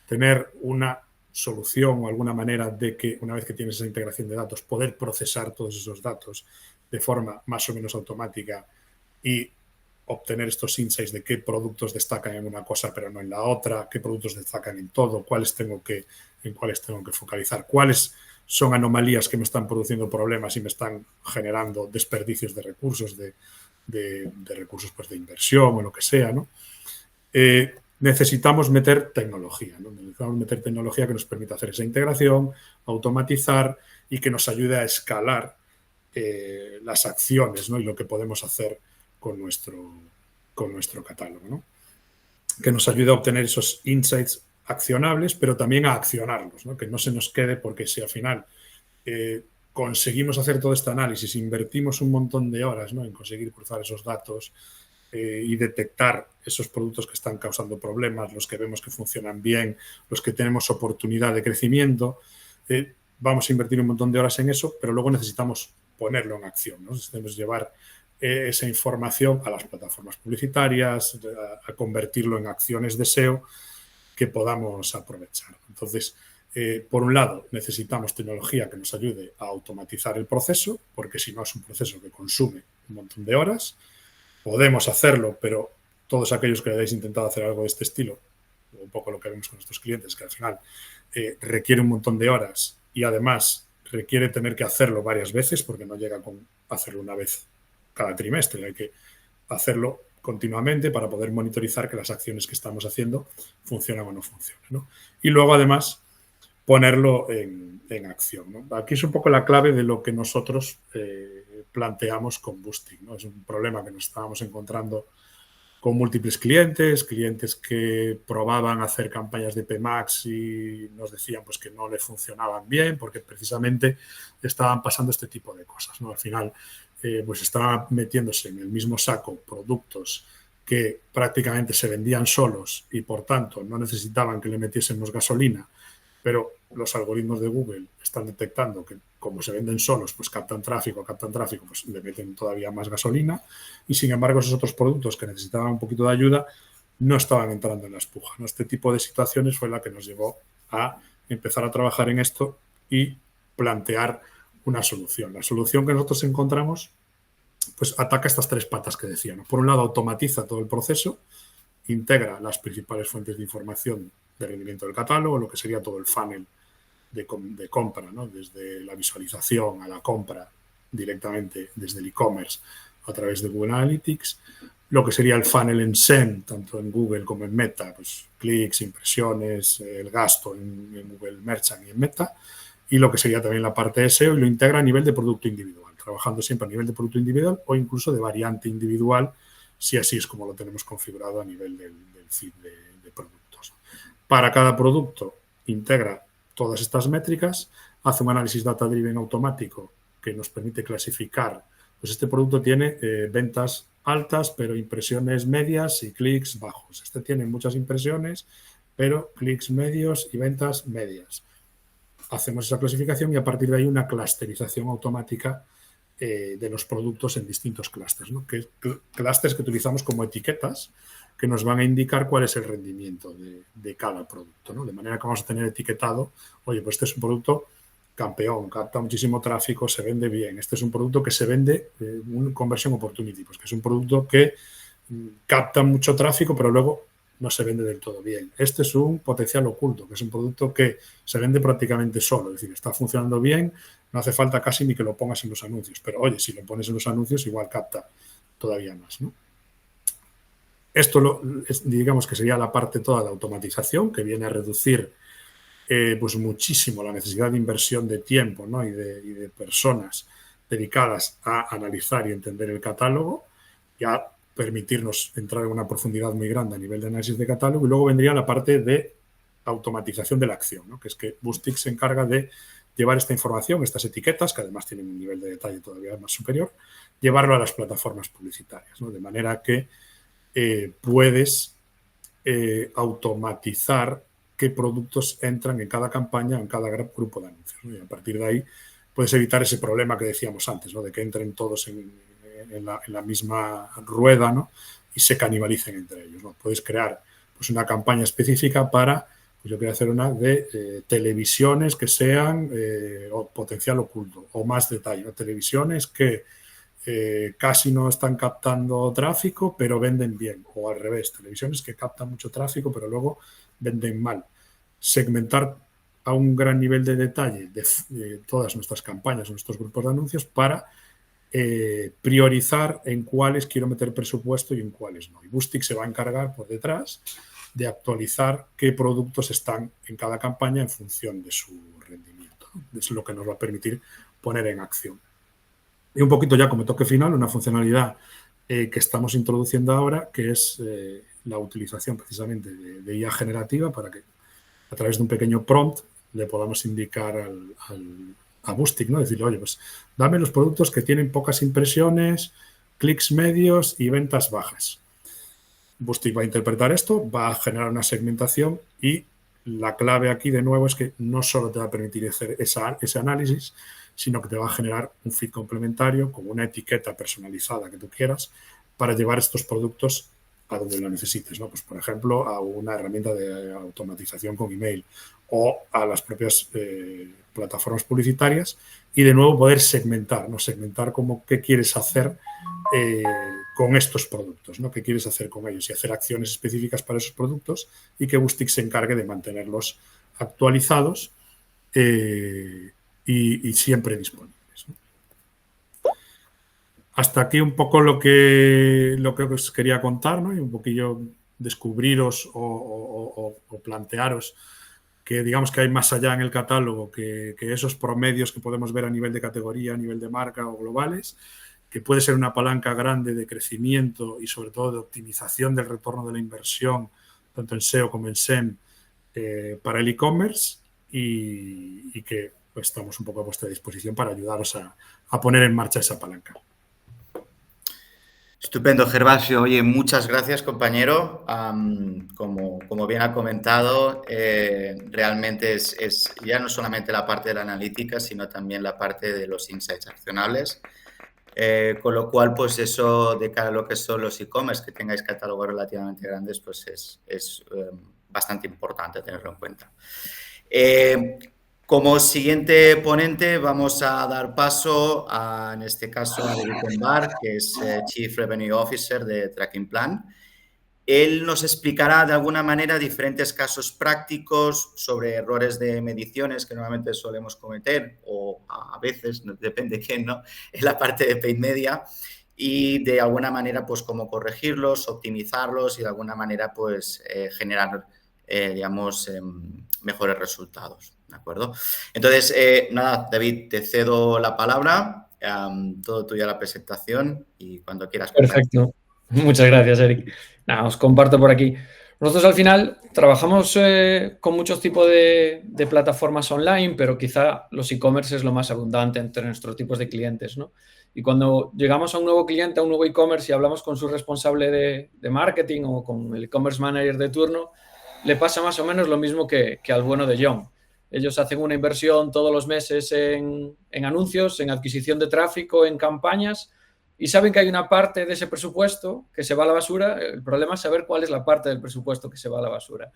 tener una solución o alguna manera de que una vez que tienes esa integración de datos, poder procesar todos esos datos de forma más o menos automática y obtener estos insights de qué productos destacan en una cosa pero no en la otra, qué productos destacan en todo, en cuáles tengo que focalizar, cuáles son anomalías que me están produciendo problemas y me están generando desperdicios de recursos, de recursos pues, de inversión o lo que sea, ¿no? Necesitamos meter tecnología, ¿no? Necesitamos meter tecnología que nos permita hacer esa integración, automatizar y que nos ayude a escalar las acciones, ¿no?, y lo que podemos hacer con nuestro con nuestro catálogo, ¿no? Que nos ayude a obtener esos insights accionables, pero también a accionarlos, ¿no? Que no se nos quede, porque si al final conseguimos hacer todo este análisis, invertimos un montón de horas, ¿no?, en conseguir cruzar esos datos y detectar esos productos que están causando problemas, los que vemos que funcionan bien, los que tenemos oportunidad de crecimiento, vamos a invertir un montón de horas en eso, pero luego necesitamos ponerlo en acción, ¿no? Necesitamos llevar esa información a las plataformas publicitarias, a convertirlo en acciones de SEO que podamos aprovechar. Entonces, por un lado, necesitamos tecnología que nos ayude a automatizar el proceso, porque si no es un proceso que consume un montón de horas. Podemos hacerlo, pero todos aquellos que hayáis intentado hacer algo de este estilo, un poco lo que vemos con nuestros clientes, que al final requiere un montón de horas y además requiere tener que hacerlo varias veces, porque no llega con hacerlo una vez cada trimestre, hay que hacerlo continuamente para poder monitorizar que las acciones que estamos haciendo funcionan o no funcionan, ¿no? Y luego, además, ponerlo en acción, ¿no? Aquí es un poco la clave de lo que nosotros planteamos con Boostic, ¿no? Es un problema que nos estábamos encontrando con múltiples clientes que probaban hacer campañas de PMax y nos decían pues que no le funcionaban bien porque precisamente estaban pasando este tipo de cosas, ¿no? Al final pues estaban metiéndose en el mismo saco productos que prácticamente se vendían solos y por tanto no necesitaban que le metiésemos gasolina, pero los algoritmos de Google están detectando que como se venden solos, pues captan tráfico, pues le meten todavía más gasolina y sin embargo esos otros productos que necesitaban un poquito de ayuda no estaban entrando en la espuja, ¿no? Este tipo de situaciones fue la que nos llevó a empezar a trabajar en esto y plantear una solución. La solución que nosotros encontramos pues ataca estas tres patas que decía, ¿no? Por un lado, automatiza todo el proceso, integra las principales fuentes de información de rendimiento del catálogo, lo que sería todo el funnel de compra, ¿no? Desde la visualización a la compra directamente desde el e-commerce a través de Google Analytics, lo que sería el funnel en SEM, tanto en Google como en Meta, pues clics, impresiones, el gasto en Google Merchant y en Meta, y lo que sería también la parte de SEO, y lo integra a nivel de producto individual, trabajando siempre a nivel de producto individual o incluso de variante individual, si así es como lo tenemos configurado a nivel del feed de productos. Para cada producto integra todas estas métricas, hace un análisis data-driven automático que nos permite clasificar, pues este producto tiene ventas altas, pero impresiones medias y clics bajos. Este tiene muchas impresiones, pero clics medios y ventas medias. Hacemos esa clasificación y a partir de ahí una clusterización automática de los productos en distintos clústeres, ¿no? Clústeres que utilizamos como etiquetas que nos van a indicar cuál es el rendimiento de cada producto, ¿no? De manera que vamos a tener etiquetado, oye, pues este es un producto campeón, capta muchísimo tráfico, se vende bien. Este es un producto que se vende, un conversion opportunity, pues que es un producto que capta mucho tráfico, pero luego no se vende del todo bien. Este es un potencial oculto, que es un producto que se vende prácticamente solo, es decir, está funcionando bien, no hace falta casi ni que lo pongas en los anuncios, pero oye, si lo pones en los anuncios igual capta todavía más, ¿no? Esto digamos que sería la parte toda de automatización, que viene a reducir pues muchísimo la necesidad de inversión de tiempo, ¿no? y de personas dedicadas a analizar y entender el catálogo y a permitirnos entrar en una profundidad muy grande a nivel de análisis de catálogo. Y luego vendría la parte de automatización de la acción, ¿no? Que es que Boostic se encarga de llevar esta información, estas etiquetas, que además tienen un nivel de detalle todavía más superior, llevarlo a las plataformas publicitarias, ¿no? De manera que puedes automatizar qué productos entran en cada campaña, en cada grupo de anuncios, ¿no? Y a partir de ahí puedes evitar ese problema que decíamos antes, ¿no? De que entren todos en la misma rueda, ¿no? Y se canibalicen entre ellos, ¿no? Puedes crear pues, una campaña específica para, pues yo quiero hacer una de televisiones que sean potencial oculto o más detalle, ¿no? Televisiones que casi no están captando tráfico, pero venden bien, o al revés, televisiones que captan mucho tráfico, pero luego venden mal. Segmentar a un gran nivel de detalle de todas nuestras campañas, nuestros grupos de anuncios, para priorizar en cuáles quiero meter presupuesto y en cuáles no. Y Boostic se va a encargar por detrás de actualizar qué productos están en cada campaña en función de su rendimiento, ¿no? Es lo que nos va a permitir poner en acción. Y un poquito ya como toque final, una funcionalidad que estamos introduciendo ahora, que es la utilización precisamente de IA generativa para que a través de un pequeño prompt le podamos indicar a Boostic, ¿no? Decirle, oye, pues dame los productos que tienen pocas impresiones, clics medios y ventas bajas. Boostic va a interpretar esto, va a generar una segmentación y la clave aquí de nuevo es que no solo te va a permitir hacer ese análisis, sino que te va a generar un feed complementario con una etiqueta personalizada que tú quieras para llevar estos productos a donde lo necesites, ¿no? Pues, por ejemplo, a una herramienta de automatización con email o a las propias plataformas publicitarias y de nuevo poder segmentar, ¿no? Segmentar como qué quieres hacer con estos productos, ¿no? Qué quieres hacer con ellos y hacer acciones específicas para esos productos y que Boostic se encargue de mantenerlos actualizados y siempre disponibles, ¿no? Hasta aquí un poco lo que os quería contar, ¿no? Y un poquillo descubriros o plantearos que digamos que hay más allá en el catálogo que esos promedios que podemos ver a nivel de categoría, a nivel de marca o globales, que puede ser una palanca grande de crecimiento y sobre todo de optimización del retorno de la inversión, tanto en SEO como en SEM, para el e-commerce y que pues, estamos un poco a vuestra disposición para ayudaros a poner en marcha esa palanca. Estupendo, Gervasio. Oye, muchas gracias, compañero. Como bien ha comentado, realmente es ya no solamente la parte de la analítica, sino también la parte de los insights accionables. Con lo cual, pues eso de cara a lo que son los e-commerce, que tengáis catálogos relativamente grandes, pues es bastante importante tenerlo en cuenta. Como siguiente ponente vamos a dar paso en este caso a David Embar, que es Chief Revenue Officer de Tracking Plan. Él nos explicará de alguna manera diferentes casos prácticos sobre errores de mediciones que normalmente solemos cometer o a veces, depende quién, ¿no?, en la parte de paid media y de alguna manera pues cómo corregirlos, optimizarlos y de alguna manera pues generar, digamos, mejores resultados. ¿De acuerdo? Entonces, nada, David, te cedo la palabra, todo tuya la presentación y cuando quieras. Perfecto. Muchas gracias, Eric. Nada, os comparto por aquí. Nosotros al final trabajamos con muchos tipos de plataformas online, pero quizá los e-commerce es lo más abundante entre nuestros tipos de clientes, ¿no? Y cuando llegamos a un nuevo cliente, a un nuevo e-commerce y hablamos con su responsable de marketing o con el e-commerce manager de turno, le pasa más o menos lo mismo que al bueno de John. Ellos hacen una inversión todos los meses en anuncios, en adquisición de tráfico, en campañas y saben que hay una parte de ese presupuesto que se va a la basura. El problema es saber cuál es la parte del presupuesto que se va a la basura,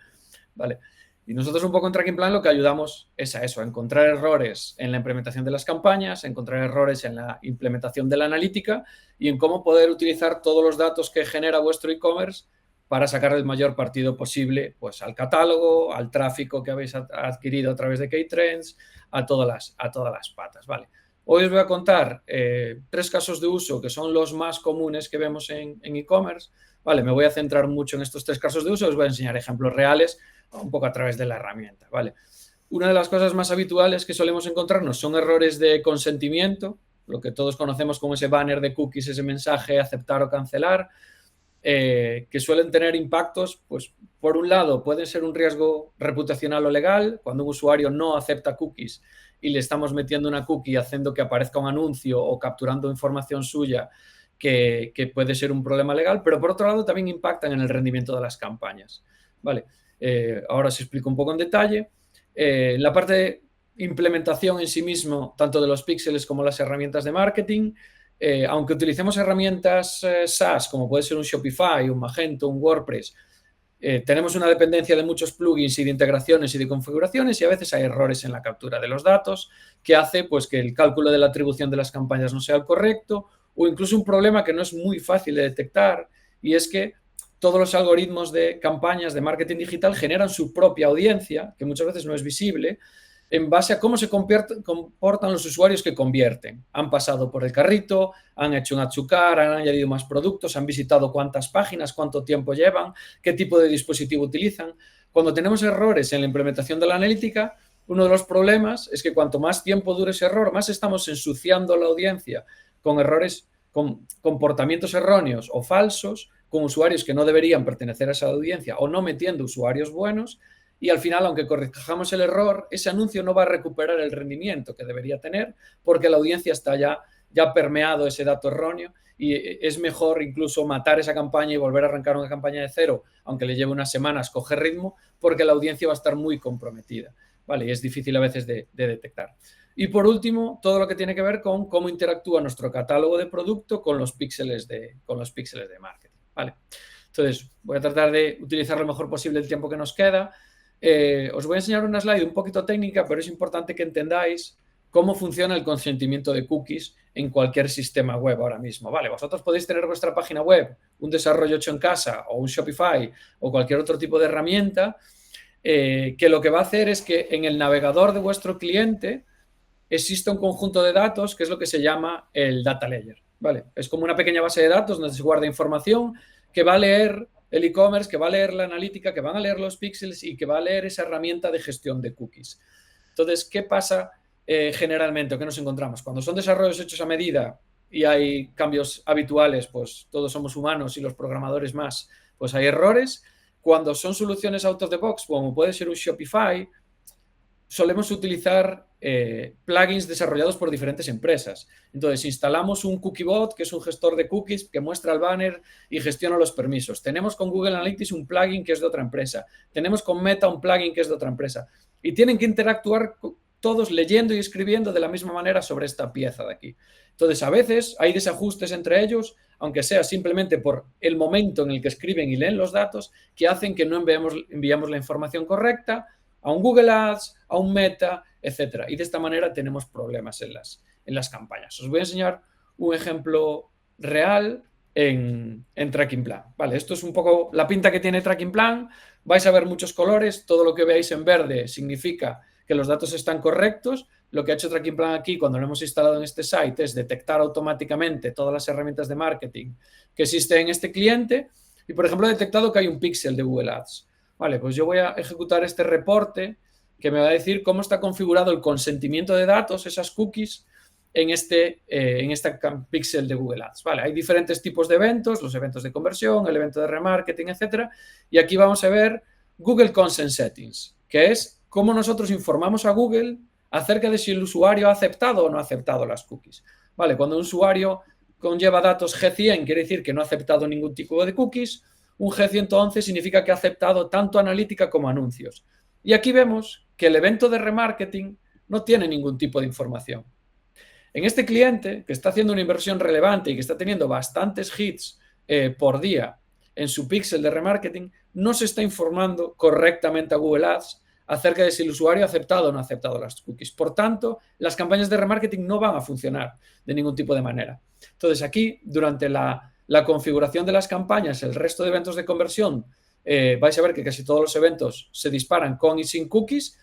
¿vale? Y nosotros un poco en Tracking Plan lo que ayudamos es a eso, a encontrar errores en la implementación de las campañas, a encontrar errores en la implementación de la analítica y en cómo poder utilizar todos los datos que genera vuestro e-commerce para sacar el mayor partido posible pues, al catálogo, al tráfico que habéis adquirido a través de K-Trends, a todas las patas, ¿vale? Hoy os voy a contar 3 casos de uso que son los más comunes que vemos en e-commerce, ¿vale? Me voy a centrar mucho en estos 3 casos de uso, os voy a enseñar ejemplos reales un poco a través de la herramienta, ¿vale? Una de las cosas más habituales que solemos encontrarnos son errores de consentimiento, lo que todos conocemos como ese banner de cookies, ese mensaje aceptar o cancelar, que suelen tener impactos, pues por un lado pueden ser un riesgo reputacional o legal, cuando un usuario no acepta cookies y le estamos metiendo una cookie haciendo que aparezca un anuncio o capturando información suya que puede ser un problema legal, pero por otro lado también impactan en el rendimiento de las campañas, ¿vale? Ahora os explico un poco en detalle. La parte de implementación en sí mismo, tanto de los píxeles como las herramientas de marketing, aunque utilicemos herramientas SaaS, como puede ser un Shopify, un Magento, un WordPress, tenemos una dependencia de muchos plugins y de integraciones y de configuraciones y a veces hay errores en la captura de los datos que hace pues, que el cálculo de la atribución de las campañas no sea el correcto o incluso un problema que no es muy fácil de detectar y es que todos los algoritmos de campañas de marketing digital generan su propia audiencia, que muchas veces no es visible, en base a cómo se comportan los usuarios que convierten. Han pasado por el carrito, han hecho un add to cart, han añadido más productos, han visitado cuántas páginas, cuánto tiempo llevan, qué tipo de dispositivo utilizan. Cuando tenemos errores en la implementación de la analítica, uno de los problemas es que cuanto más tiempo dure ese error, más estamos ensuciando la audiencia con errores con comportamientos erróneos o falsos, con usuarios que no deberían pertenecer a esa audiencia o no metiendo usuarios buenos, y al final, aunque corrijamos el error, ese anuncio no va a recuperar el rendimiento que debería tener porque la audiencia está ya permeado ese dato erróneo, y es mejor incluso matar esa campaña y volver a arrancar una campaña de cero, aunque le lleve unas semanas coger ritmo, porque la audiencia va a estar muy comprometida, ¿vale? Y es difícil a veces de detectar. Y por último, todo lo que tiene que ver con cómo interactúa nuestro catálogo de producto con los píxeles de marketing, ¿vale? Entonces, voy a tratar de utilizar lo mejor posible el tiempo que nos queda. Os voy a enseñar una slide un poquito técnica, pero es importante que entendáis cómo funciona el consentimiento de cookies en cualquier sistema web ahora mismo. Vale, vosotros podéis tener vuestra página web, un desarrollo hecho en casa o un Shopify o cualquier otro tipo de herramienta que lo que va a hacer es que en el navegador de vuestro cliente existe un conjunto de datos que es lo que se llama el data layer. ¿Vale? Es como una pequeña base de datos donde se guarda información que va a leer el e-commerce, que va a leer la analítica, que van a leer los píxeles y que va a leer esa herramienta de gestión de cookies. Entonces, ¿qué pasa generalmente o qué nos encontramos? Cuando son desarrollos hechos a medida y hay cambios habituales, pues todos somos humanos y los programadores más, pues hay errores. Cuando son soluciones out of the box, como puede ser un Shopify, solemos utilizar plugins desarrollados por diferentes empresas. Entonces, instalamos un CookieBot, que es un gestor de cookies que muestra el banner y gestiona los permisos. Tenemos con Google Analytics un plugin que es de otra empresa. Tenemos con Meta un plugin que es de otra empresa. Y tienen que interactuar todos leyendo y escribiendo de la misma manera sobre esta pieza de aquí. Entonces, a veces hay desajustes entre ellos, aunque sea simplemente por el momento en el que escriben y leen los datos, que hacen que no enviamos la información correcta a un Google Ads, a un Meta, etcétera. Y de esta manera tenemos problemas en las campañas. Os voy a enseñar un ejemplo real en Tracking Plan. Vale, esto es un poco la pinta que tiene Tracking Plan. Vais a ver muchos colores. Todo lo que veáis en verde significa que los datos están correctos. Lo que ha hecho Tracking Plan aquí, cuando lo hemos instalado en este site, es detectar automáticamente todas las herramientas de marketing que existen en este cliente. Y, por ejemplo, he detectado que hay un píxel de Google Ads. Vale, pues yo voy a ejecutar este reporte que me va a decir cómo está configurado el consentimiento de datos, esas cookies, en este píxel de Google Ads. Vale, hay diferentes tipos de eventos, los eventos de conversión, el evento de remarketing, etcétera. Y aquí vamos a ver Google Consent Settings, que es cómo nosotros informamos a Google acerca de si el usuario ha aceptado o no ha aceptado las cookies. Vale, cuando un usuario conlleva datos G100, quiere decir que no ha aceptado ningún tipo de cookies. Un G111 significa que ha aceptado tanto analítica como anuncios. Y aquí vemos que el evento de remarketing no tiene ningún tipo de información. En este cliente, que está haciendo una inversión relevante y que está teniendo bastantes hits por día en su píxel de remarketing, no se está informando correctamente a Google Ads acerca de si el usuario ha aceptado o no ha aceptado las cookies. Por tanto, las campañas de remarketing no van a funcionar de ningún tipo de manera. Entonces, aquí, durante la configuración de las campañas, el resto de eventos de conversión, vais a ver que casi todos los eventos se disparan con y sin cookies.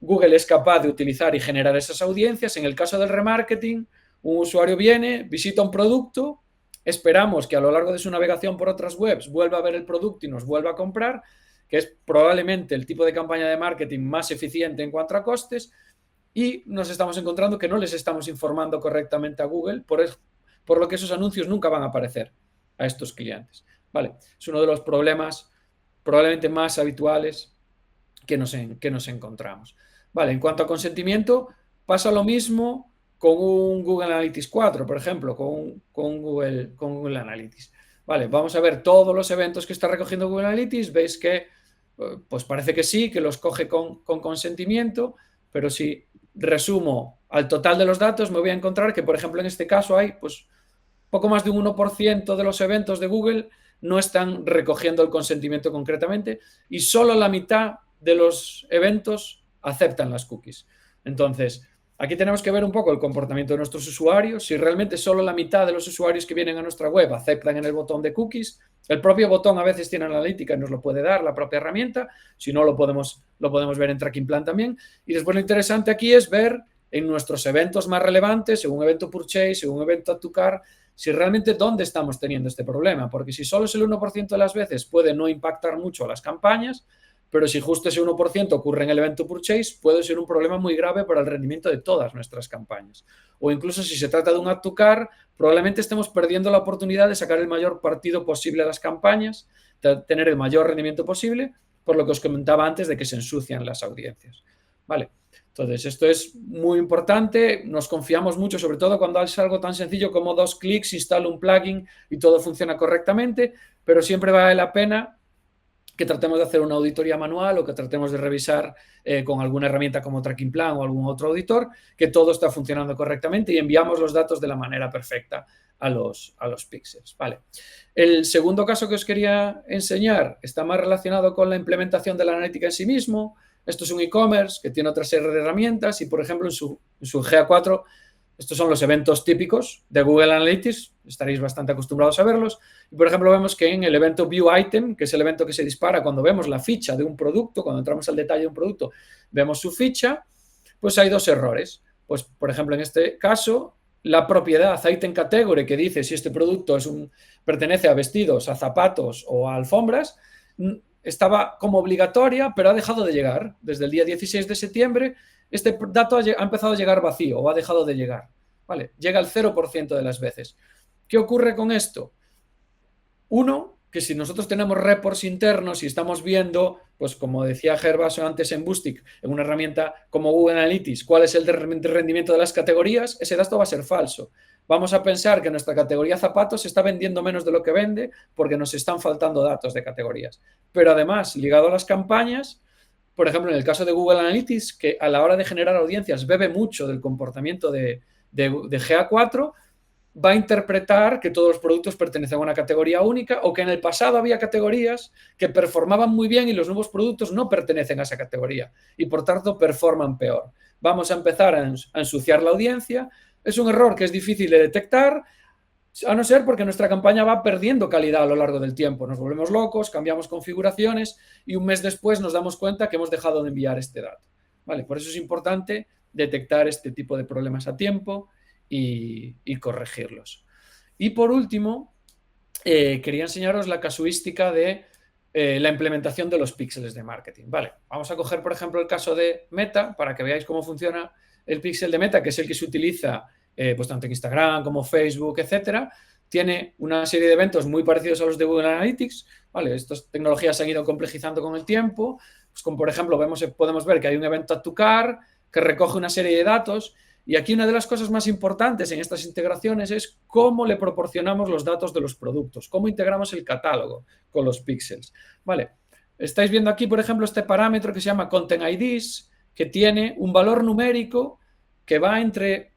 Google es capaz de utilizar y generar esas audiencias. En el caso del remarketing, un usuario viene, visita un producto, esperamos que a lo largo de su navegación por otras webs vuelva a ver el producto y nos vuelva a comprar, que es probablemente el tipo de campaña de marketing más eficiente en cuanto a costes, y nos estamos encontrando que no les estamos informando correctamente a Google, por lo que esos anuncios nunca van a aparecer a estos clientes. Vale, es uno de los problemas probablemente más habituales que nos encontramos. Vale, en cuanto a consentimiento, pasa lo mismo con un Google Analytics 4, por ejemplo, con Google Analytics. Vale, vamos a ver todos los eventos que está recogiendo Google Analytics. Veis que pues parece que sí, que los coge con consentimiento, pero si resumo al total de los datos, me voy a encontrar que, por ejemplo, en este caso hay pues poco más de un 1% de los eventos de Google no están recogiendo el consentimiento concretamente y solo la mitad de los eventos aceptan las cookies. Entonces, aquí tenemos que ver un poco el comportamiento de nuestros usuarios. Si realmente solo la mitad de los usuarios que vienen a nuestra web aceptan en el botón de cookies, el propio botón a veces tiene analítica y nos lo puede dar la propia herramienta. Si no, lo podemos ver en Tracking Plan también. Y después lo interesante aquí es ver en nuestros eventos más relevantes, según evento Purchase, según evento Add to Cart, si realmente dónde estamos teniendo este problema. Porque si solo es el 1% de las veces, puede no impactar mucho a las campañas, pero si justo ese 1% ocurre en el evento Purchase, puede ser un problema muy grave para el rendimiento de todas nuestras campañas. O incluso si se trata de un Add to Cart, probablemente estemos perdiendo la oportunidad de sacar el mayor partido posible a las campañas, de tener el mayor rendimiento posible, por lo que os comentaba antes de que se ensucian las audiencias. ¿Vale? Entonces, esto es muy importante, nos confiamos mucho, sobre todo cuando es algo tan sencillo como 2 clics, instalo un plugin y todo funciona correctamente, pero siempre vale la pena que tratemos de hacer una auditoría manual o que tratemos de revisar con alguna herramienta como Tracking Plan o algún otro auditor que todo está funcionando correctamente y enviamos los datos de la manera perfecta a los píxeles. Vale. El segundo caso que os quería enseñar está más relacionado con la implementación de la analítica en sí mismo. Esto es un e-commerce que tiene otra serie de herramientas y, por ejemplo, en su GA4, estos son los eventos típicos de Google Analytics, estaréis bastante acostumbrados a verlos. Y, por ejemplo, vemos que en el evento View Item, que es el evento que se dispara cuando vemos la ficha de un producto, cuando entramos al detalle de un producto, vemos su ficha, pues hay 2 errores. Pues, por ejemplo, en este caso, la propiedad Item Category, que dice si este producto pertenece a vestidos, a zapatos o a alfombras, estaba como obligatoria, pero ha dejado de llegar. Desde el día 16 de septiembre, este dato ha empezado a llegar vacío o ha dejado de llegar. ¿Vale? Llega al 0% de las veces. ¿Qué ocurre con esto? Uno, que si nosotros tenemos reports internos y estamos viendo, pues como decía Gervaso antes en Boostic, en una herramienta como Google Analytics, cuál es el rendimiento de las categorías, ese dato va a ser falso. Vamos a pensar que nuestra categoría zapatos se está vendiendo menos de lo que vende porque nos están faltando datos de categorías. Pero además, ligado a las campañas, por ejemplo, en el caso de Google Analytics, que a la hora de generar audiencias bebe mucho del comportamiento de GA4, va a interpretar que todos los productos pertenecen a una categoría única o que en el pasado había categorías que performaban muy bien y los nuevos productos no pertenecen a esa categoría y por tanto performan peor. Vamos a empezar a ensuciar la audiencia. Es un error que es difícil de detectar, a no ser porque nuestra campaña va perdiendo calidad a lo largo del tiempo. Nos volvemos locos, cambiamos configuraciones y un mes después nos damos cuenta que hemos dejado de enviar este dato. ¿Vale? Por eso es importante detectar este tipo de problemas a tiempo y corregirlos. Y por último, quería enseñaros la casuística de la implementación de los píxeles de marketing. Vale, vamos a coger, por ejemplo, el caso de Meta para que veáis cómo funciona el píxel de Meta, que es el que se utiliza pues tanto en Instagram como Facebook, etcétera. Tiene una serie de eventos muy parecidos a los de Google Analytics. Vale, estas tecnologías se han ido complejizando con el tiempo. Pues como por ejemplo podemos ver que hay un evento Add to Cart que recoge una serie de datos. Y aquí una de las cosas más importantes en estas integraciones es cómo le proporcionamos los datos de los productos, cómo integramos el catálogo con los píxeles. Vale, estáis viendo aquí, por ejemplo, este parámetro que se llama Content IDs, que tiene un valor numérico que va entre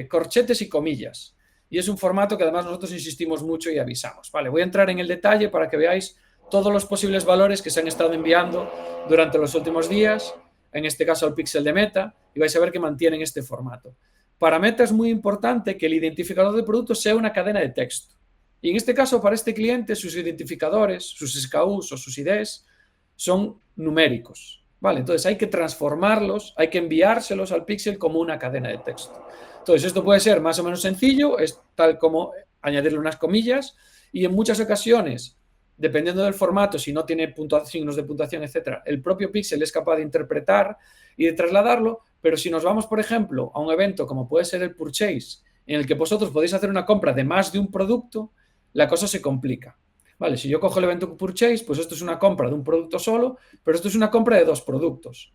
corchetes y comillas. Y es un formato que además nosotros insistimos mucho y avisamos. Vale, voy a entrar en el detalle para que veáis todos los posibles valores que se han estado enviando durante los últimos días, en este caso al píxel de Meta, y vais a ver que mantienen este formato. Para Meta es muy importante que el identificador de productos sea una cadena de texto. Y en este caso, para este cliente, sus identificadores, sus SKUs o sus IDs son numéricos. ¿Vale? Entonces hay que transformarlos, hay que enviárselos al píxel como una cadena de texto. Entonces esto puede ser más o menos sencillo, es tal como añadirle unas comillas, y en muchas ocasiones, dependiendo del formato, si no tiene signos de puntuación, etcétera, el propio píxel es capaz de interpretar y de trasladarlo, pero si nos vamos, por ejemplo, a un evento como puede ser el Purchase, en el que vosotros podéis hacer una compra de más de un producto, la cosa se complica. Vale, si yo cojo el evento Purchase, pues esto es una compra de un producto solo, pero esto es una compra de 2 productos.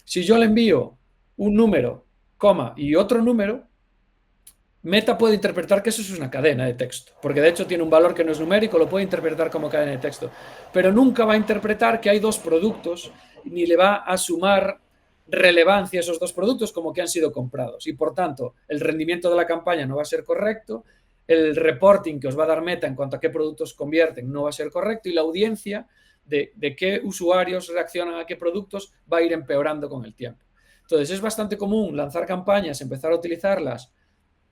Si yo le envío un número, coma, y otro número, Meta puede interpretar que eso es una cadena de texto, porque de hecho tiene un valor que no es numérico, lo puede interpretar como cadena de texto, pero nunca va a interpretar que hay 2 productos, ni le va a sumar relevancia a esos 2 productos como que han sido comprados. Y por tanto, el rendimiento de la campaña no va a ser correcto, el reporting que os va a dar Meta en cuanto a qué productos convierten no va a ser correcto y la audiencia de qué usuarios reaccionan a qué productos va a ir empeorando con el tiempo. Entonces es bastante común lanzar campañas, empezar a utilizarlas,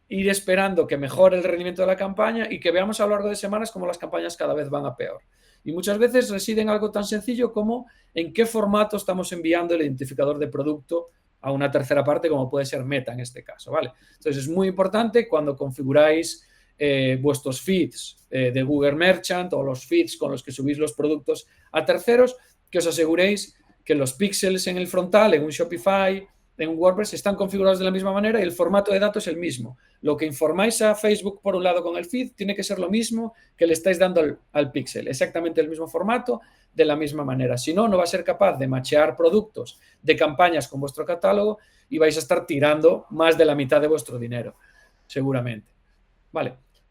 ir esperando que mejore el rendimiento de la campaña y que veamos a lo largo de semanas cómo las campañas cada vez van a peor. Y muchas veces reside en algo tan sencillo como en qué formato estamos enviando el identificador de producto a una tercera parte, como puede ser Meta en este caso, ¿vale? Entonces es muy importante cuando configuráis vuestros feeds de Google Merchant o los feeds con los que subís los productos a terceros, que os aseguréis que los píxeles en el frontal, en un Shopify, en WordPress están configurados de la misma manera y el formato de datos es el mismo. Lo que informáis a Facebook por un lado con el feed tiene que ser lo mismo que le estáis dando al pixel, exactamente el mismo formato, de la misma manera. Si no, no va a ser capaz de machear productos de campañas con vuestro catálogo y vais a estar tirando más de la mitad de vuestro dinero, seguramente. Vale,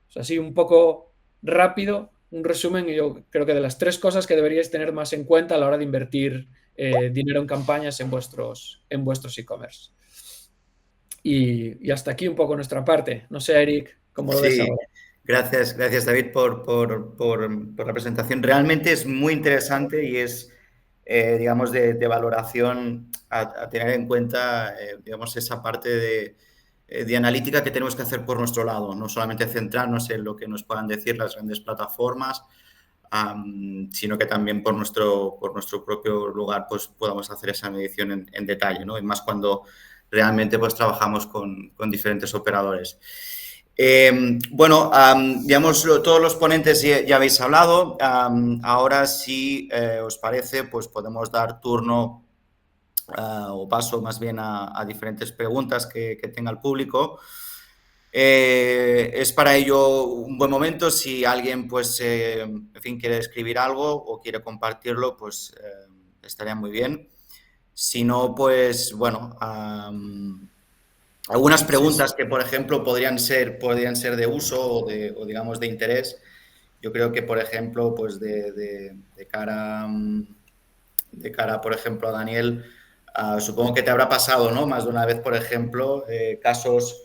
o sea, así un poco rápido, un resumen, y yo creo que de las 3 cosas que deberíais tener más en cuenta a la hora de invertir dinero en campañas en vuestros e-commerce. Y hasta aquí un poco nuestra parte. No sé, Eric, ¿cómo lo ves ahora? Gracias, David, por la presentación. Realmente es muy interesante y es, digamos, de valoración a tener en cuenta, digamos, esa parte de analítica que tenemos que hacer por nuestro lado. No solamente centrarnos en lo que nos puedan decir las grandes plataformas, sino que también por nuestro propio lugar pues podamos hacer esa medición en detalle, ¿no? Y más cuando realmente pues trabajamos con diferentes operadores. Bueno, digamos, todos los ponentes ya habéis hablado. Ahora, si os parece, pues podemos dar turno o paso más bien a diferentes preguntas que tenga el público. Es para ello un buen momento. Si alguien, pues, en fin, quiere escribir algo o quiere compartirlo, pues estaría muy bien. Si no, pues, bueno, algunas preguntas que, por ejemplo, podrían ser de uso o digamos, de interés. Yo creo que, por ejemplo, pues de cara, por ejemplo, a Daniel, supongo que te habrá pasado, ¿no? Más de una vez, por ejemplo, casos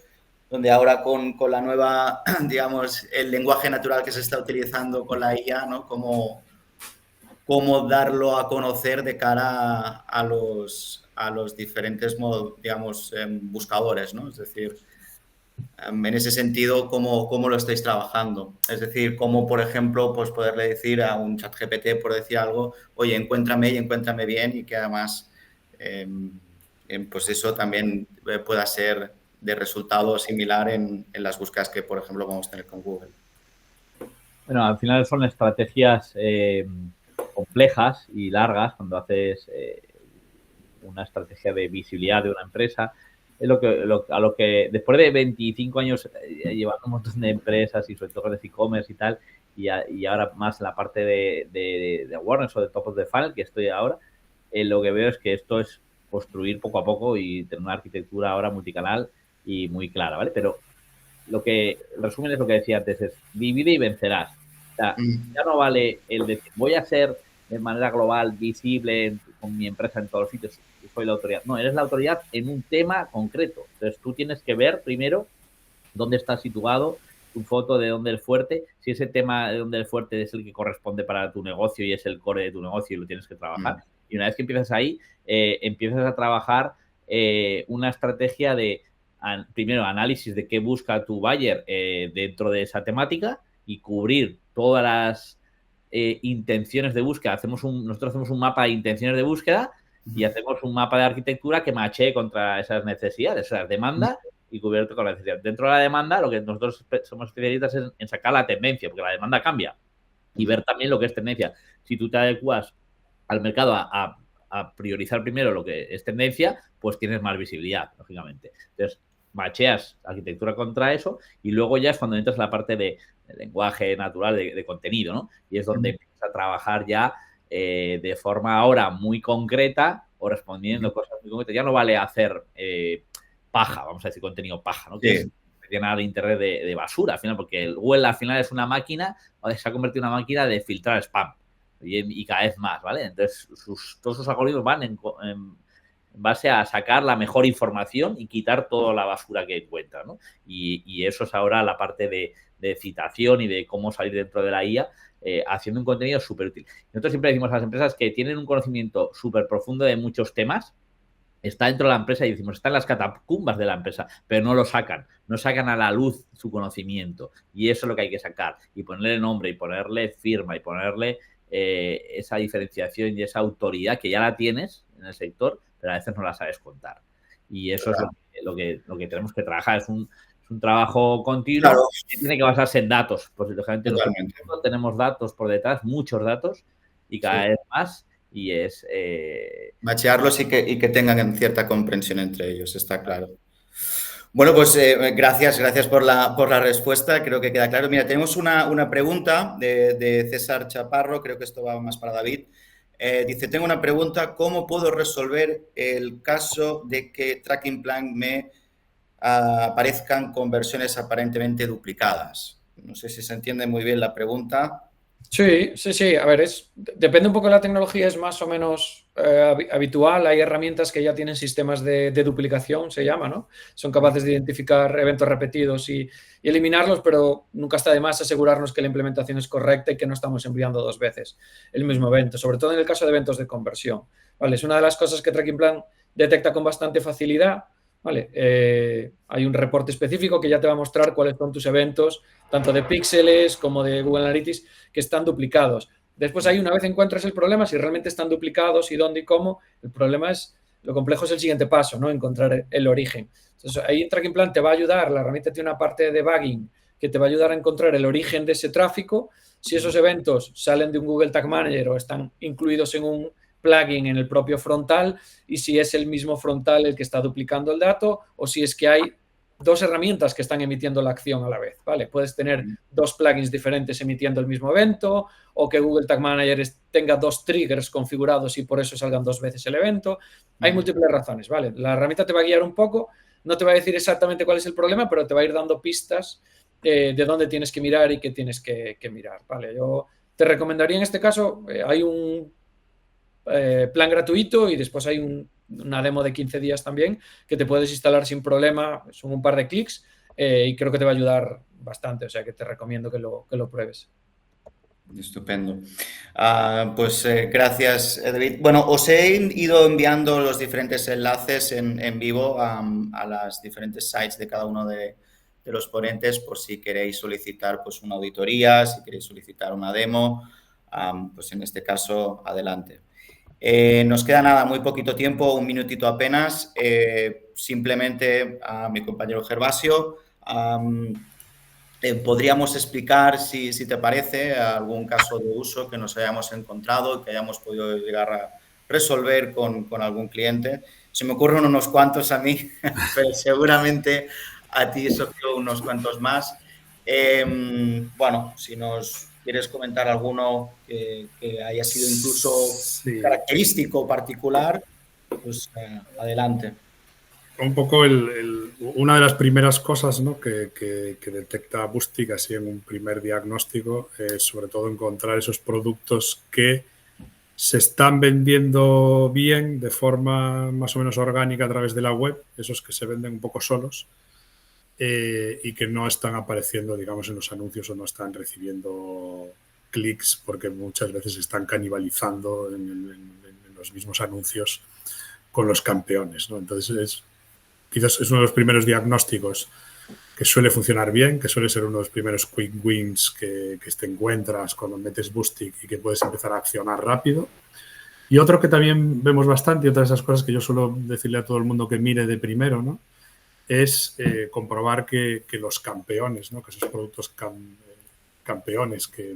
donde ahora con la nueva, digamos, el lenguaje natural que se está utilizando con la IA, ¿no? Cómo darlo a conocer de cara a los diferentes, digamos, buscadores, ¿no? Es decir, en ese sentido, ¿cómo lo estáis trabajando? Es decir, cómo, por ejemplo, pues poderle decir a un ChatGPT, por decir algo, oye, encuéntrame bien, y que además, pues eso también pueda ser de resultado similar en las búsquedas que, por ejemplo, vamos a tener con Google. Bueno, al final son estrategias complejas y largas cuando haces una estrategia de visibilidad de una empresa. Es a lo que después de 25 años llevando un montón de empresas y sobre todo de e-commerce y tal, y ahora más la parte de awareness o de top of the funnel que estoy ahora, lo que veo es que esto es construir poco a poco y tener una arquitectura ahora multicanal y muy clara, ¿vale? Pero el resumen es lo que decía antes, es divide y vencerás. O sea, ya no vale el decir, voy a ser de manera global visible con mi empresa en todos los sitios, soy la autoridad. No, eres la autoridad en un tema concreto. Entonces, tú tienes que ver primero dónde estás situado, tu foto de dónde el fuerte, si ese tema de dónde el fuerte es el que corresponde para tu negocio y es el core de tu negocio y lo tienes que trabajar. Y una vez que empiezas ahí, empiezas a trabajar una estrategia de primero análisis de qué busca tu buyer dentro de esa temática y cubrir todas las intenciones de búsqueda. Nosotros hacemos un mapa de intenciones de búsqueda y hacemos un mapa de arquitectura que machee contra esas necesidades, esas demandas y cubierto con la necesidad. Dentro de la demanda, lo que nosotros somos especialistas es en sacar la tendencia, porque la demanda cambia, y ver también lo que es tendencia. Si tú te adecuas al mercado a priorizar primero lo que es tendencia, pues tienes más visibilidad, lógicamente. Entonces, macheas arquitectura contra eso y luego ya es cuando entras en la parte de lenguaje natural de contenido, ¿no? Y es donde empiezas a trabajar ya de forma ahora muy concreta o respondiendo cosas muy concretas. Ya no vale hacer paja, vamos a decir contenido paja, ¿no? Que es llenar internet de basura al final, porque el Google al final es una máquina, se ha convertido en una máquina de filtrar spam y cada vez más, ¿vale? Entonces todos sus algoritmos van en base a sacar la mejor información y quitar toda la basura que encuentra, ¿no? Y eso es ahora la parte de citación y de cómo salir dentro de la IA haciendo un contenido súper útil. Nosotros siempre decimos a las empresas que tienen un conocimiento súper profundo de muchos temas, está dentro de la empresa y decimos, está en las catacumbas de la empresa, pero no lo sacan, no sacan a la luz su conocimiento y eso es lo que hay que sacar y ponerle nombre y ponerle firma y ponerle esa diferenciación y esa autoridad que ya la tienes en el sector, pero a veces no la sabes contar. Y eso es lo que tenemos que trabajar. Es un trabajo continuo que tiene que basarse en datos. Pues lógicamente nosotros tenemos datos por detrás, muchos datos, y cada vez más. y es... machearlos y que tengan cierta comprensión entre ellos, está claro. Bueno, pues gracias por la respuesta, creo que queda claro. Mira, tenemos una pregunta de César Chaparro, creo que esto va más para David. Dice, tengo una pregunta, ¿cómo puedo resolver el caso de que Tracking Plan me aparezcan conversiones aparentemente duplicadas? No sé si se entiende muy bien la pregunta. Sí. A ver, depende un poco de la tecnología, es más o menos habitual. Hay herramientas que ya tienen sistemas de duplicación, se llama, ¿no? Son capaces de identificar eventos repetidos y eliminarlos, pero nunca está de más asegurarnos que la implementación es correcta y que no estamos enviando 2 veces el mismo evento, sobre todo en el caso de eventos de conversión. ¿Vale? Es una de las cosas que Tracking Plan detecta con bastante facilidad. ¿Vale? Hay un reporte específico que ya te va a mostrar cuáles son tus eventos, tanto de píxeles como de Google Analytics, que están duplicados. Después ahí, una vez encuentras el problema, si realmente están duplicados y dónde y cómo, el problema es, lo complejo es el siguiente paso, ¿no? Encontrar el origen. Entonces, ahí Tracking Plan te va a ayudar, la herramienta tiene una parte de debugging que te va a ayudar a encontrar el origen de ese tráfico. Si esos eventos salen de un Google Tag Manager o están incluidos en un plugin en el propio frontal, y si es el mismo frontal el que está duplicando el dato o si es que hay 2 herramientas que están emitiendo la acción a la vez, ¿vale? Puedes tener 2 plugins diferentes emitiendo el mismo evento o que Google Tag Manager tenga 2 triggers configurados y por eso salgan 2 veces el evento. Hay múltiples razones, ¿vale? La herramienta te va a guiar un poco, no te va a decir exactamente cuál es el problema, pero te va a ir dando pistas de dónde tienes que mirar y qué tienes que mirar, ¿vale? Yo te recomendaría en este caso, hay un plan gratuito y después hay una demo de 15 días también que te puedes instalar sin problema, son un par de clics y creo que te va a ayudar bastante, o sea que te recomiendo que lo pruebes. Estupendo. Pues gracias, David. Bueno, os he ido enviando los diferentes enlaces en vivo a las diferentes sites de cada uno de los ponentes por si queréis solicitar pues una auditoría, si queréis solicitar una demo, pues en este caso, adelante. Nos queda nada, muy poquito tiempo, 1 minutito apenas. Simplemente a mi compañero Gervasio, podríamos explicar, si te parece, algún caso de uso que nos hayamos encontrado y que hayamos podido llegar a resolver con algún cliente. Se me ocurren unos cuantos a mí, pero seguramente a ti, Sergio, unos cuantos más. Bueno, si nos quieres comentar alguno que haya sido incluso característico, particular, pues adelante. Un poco una de las primeras cosas, ¿no? que detecta Boostic así en un primer diagnóstico es sobre todo encontrar esos productos que se están vendiendo bien de forma más o menos orgánica a través de la web, esos que se venden un poco solos y que no están apareciendo, digamos, en los anuncios o no están recibiendo clics porque muchas veces están canibalizando en los mismos anuncios con los campeones, ¿no? Entonces quizás es uno de los primeros diagnósticos que suele funcionar bien, que suele ser uno de los primeros quick wins que te encuentras cuando metes Boostic y que puedes empezar a accionar rápido. Y otro que también vemos bastante, y otra de esas cosas que yo suelo decirle a todo el mundo que mire de primero, ¿no? Es comprobar que los campeones, ¿no? Que esos productos campeones que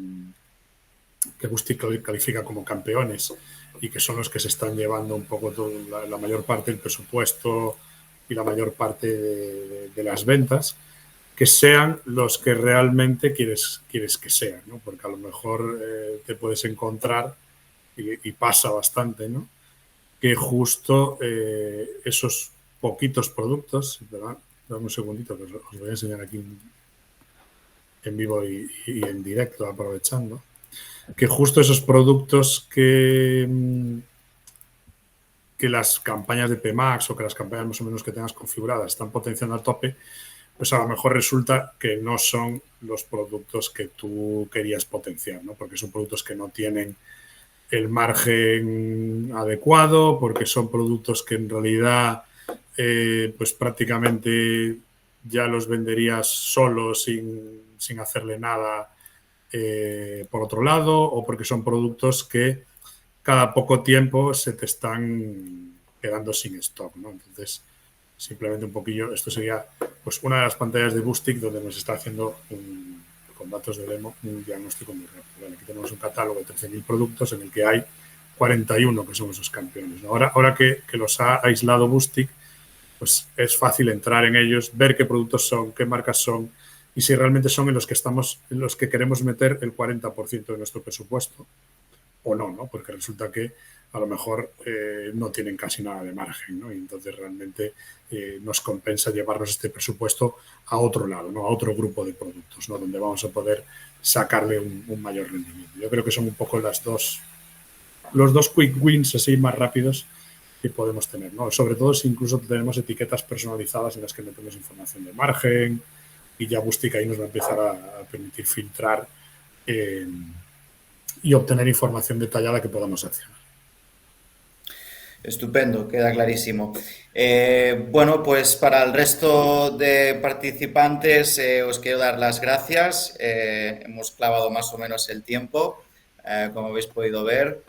Boostic califica como campeones y que son los que se están llevando un poco la mayor parte del presupuesto y la mayor parte de las ventas, que sean los que realmente quieres que sean, ¿no? Porque a lo mejor te puedes encontrar, y pasa bastante, ¿no? Que justo esos poquitos productos, ¿verdad? Dame un segundito que os voy a enseñar aquí en vivo y en directo, aprovechando, que justo esos productos que las campañas de PMax o que las campañas más o menos que tengas configuradas están potenciando al tope, pues a lo mejor resulta que no son los productos que tú querías potenciar, ¿no? Porque son productos que no tienen el margen adecuado, porque son productos que en realidad pues prácticamente ya los venderías solo sin hacerle nada por otro lado, o porque son productos que cada poco tiempo se te están quedando sin stock, ¿no? Entonces, simplemente un poquillo, esto sería pues una de las pantallas de Boostic donde nos está haciendo con datos de demo un diagnóstico muy rápido. Vale, aquí tenemos un catálogo de 13.000 productos en el que hay 41 que somos los campeones, ¿no? Ahora que los ha aislado Boostic, pues es fácil entrar en ellos, ver qué productos son, qué marcas son y si realmente son en los que queremos meter el 40% de nuestro presupuesto o no, ¿no? Porque resulta que a lo mejor no tienen casi nada de margen, ¿no? Y entonces realmente nos compensa llevarnos este presupuesto a otro lado, ¿no? A otro grupo de productos, ¿no? Donde vamos a poder sacarle un mayor rendimiento. Yo creo que son un poco los dos quick wins así más rápidos que podemos tener, ¿no? Sobre todo si incluso tenemos etiquetas personalizadas en las que metemos información de margen y ya Boostic ahí nos va a empezar a permitir filtrar y obtener información detallada que podamos accionar. Estupendo, queda clarísimo. Bueno, pues para el resto de participantes os quiero dar las gracias. Hemos clavado más o menos el tiempo, como habéis podido ver.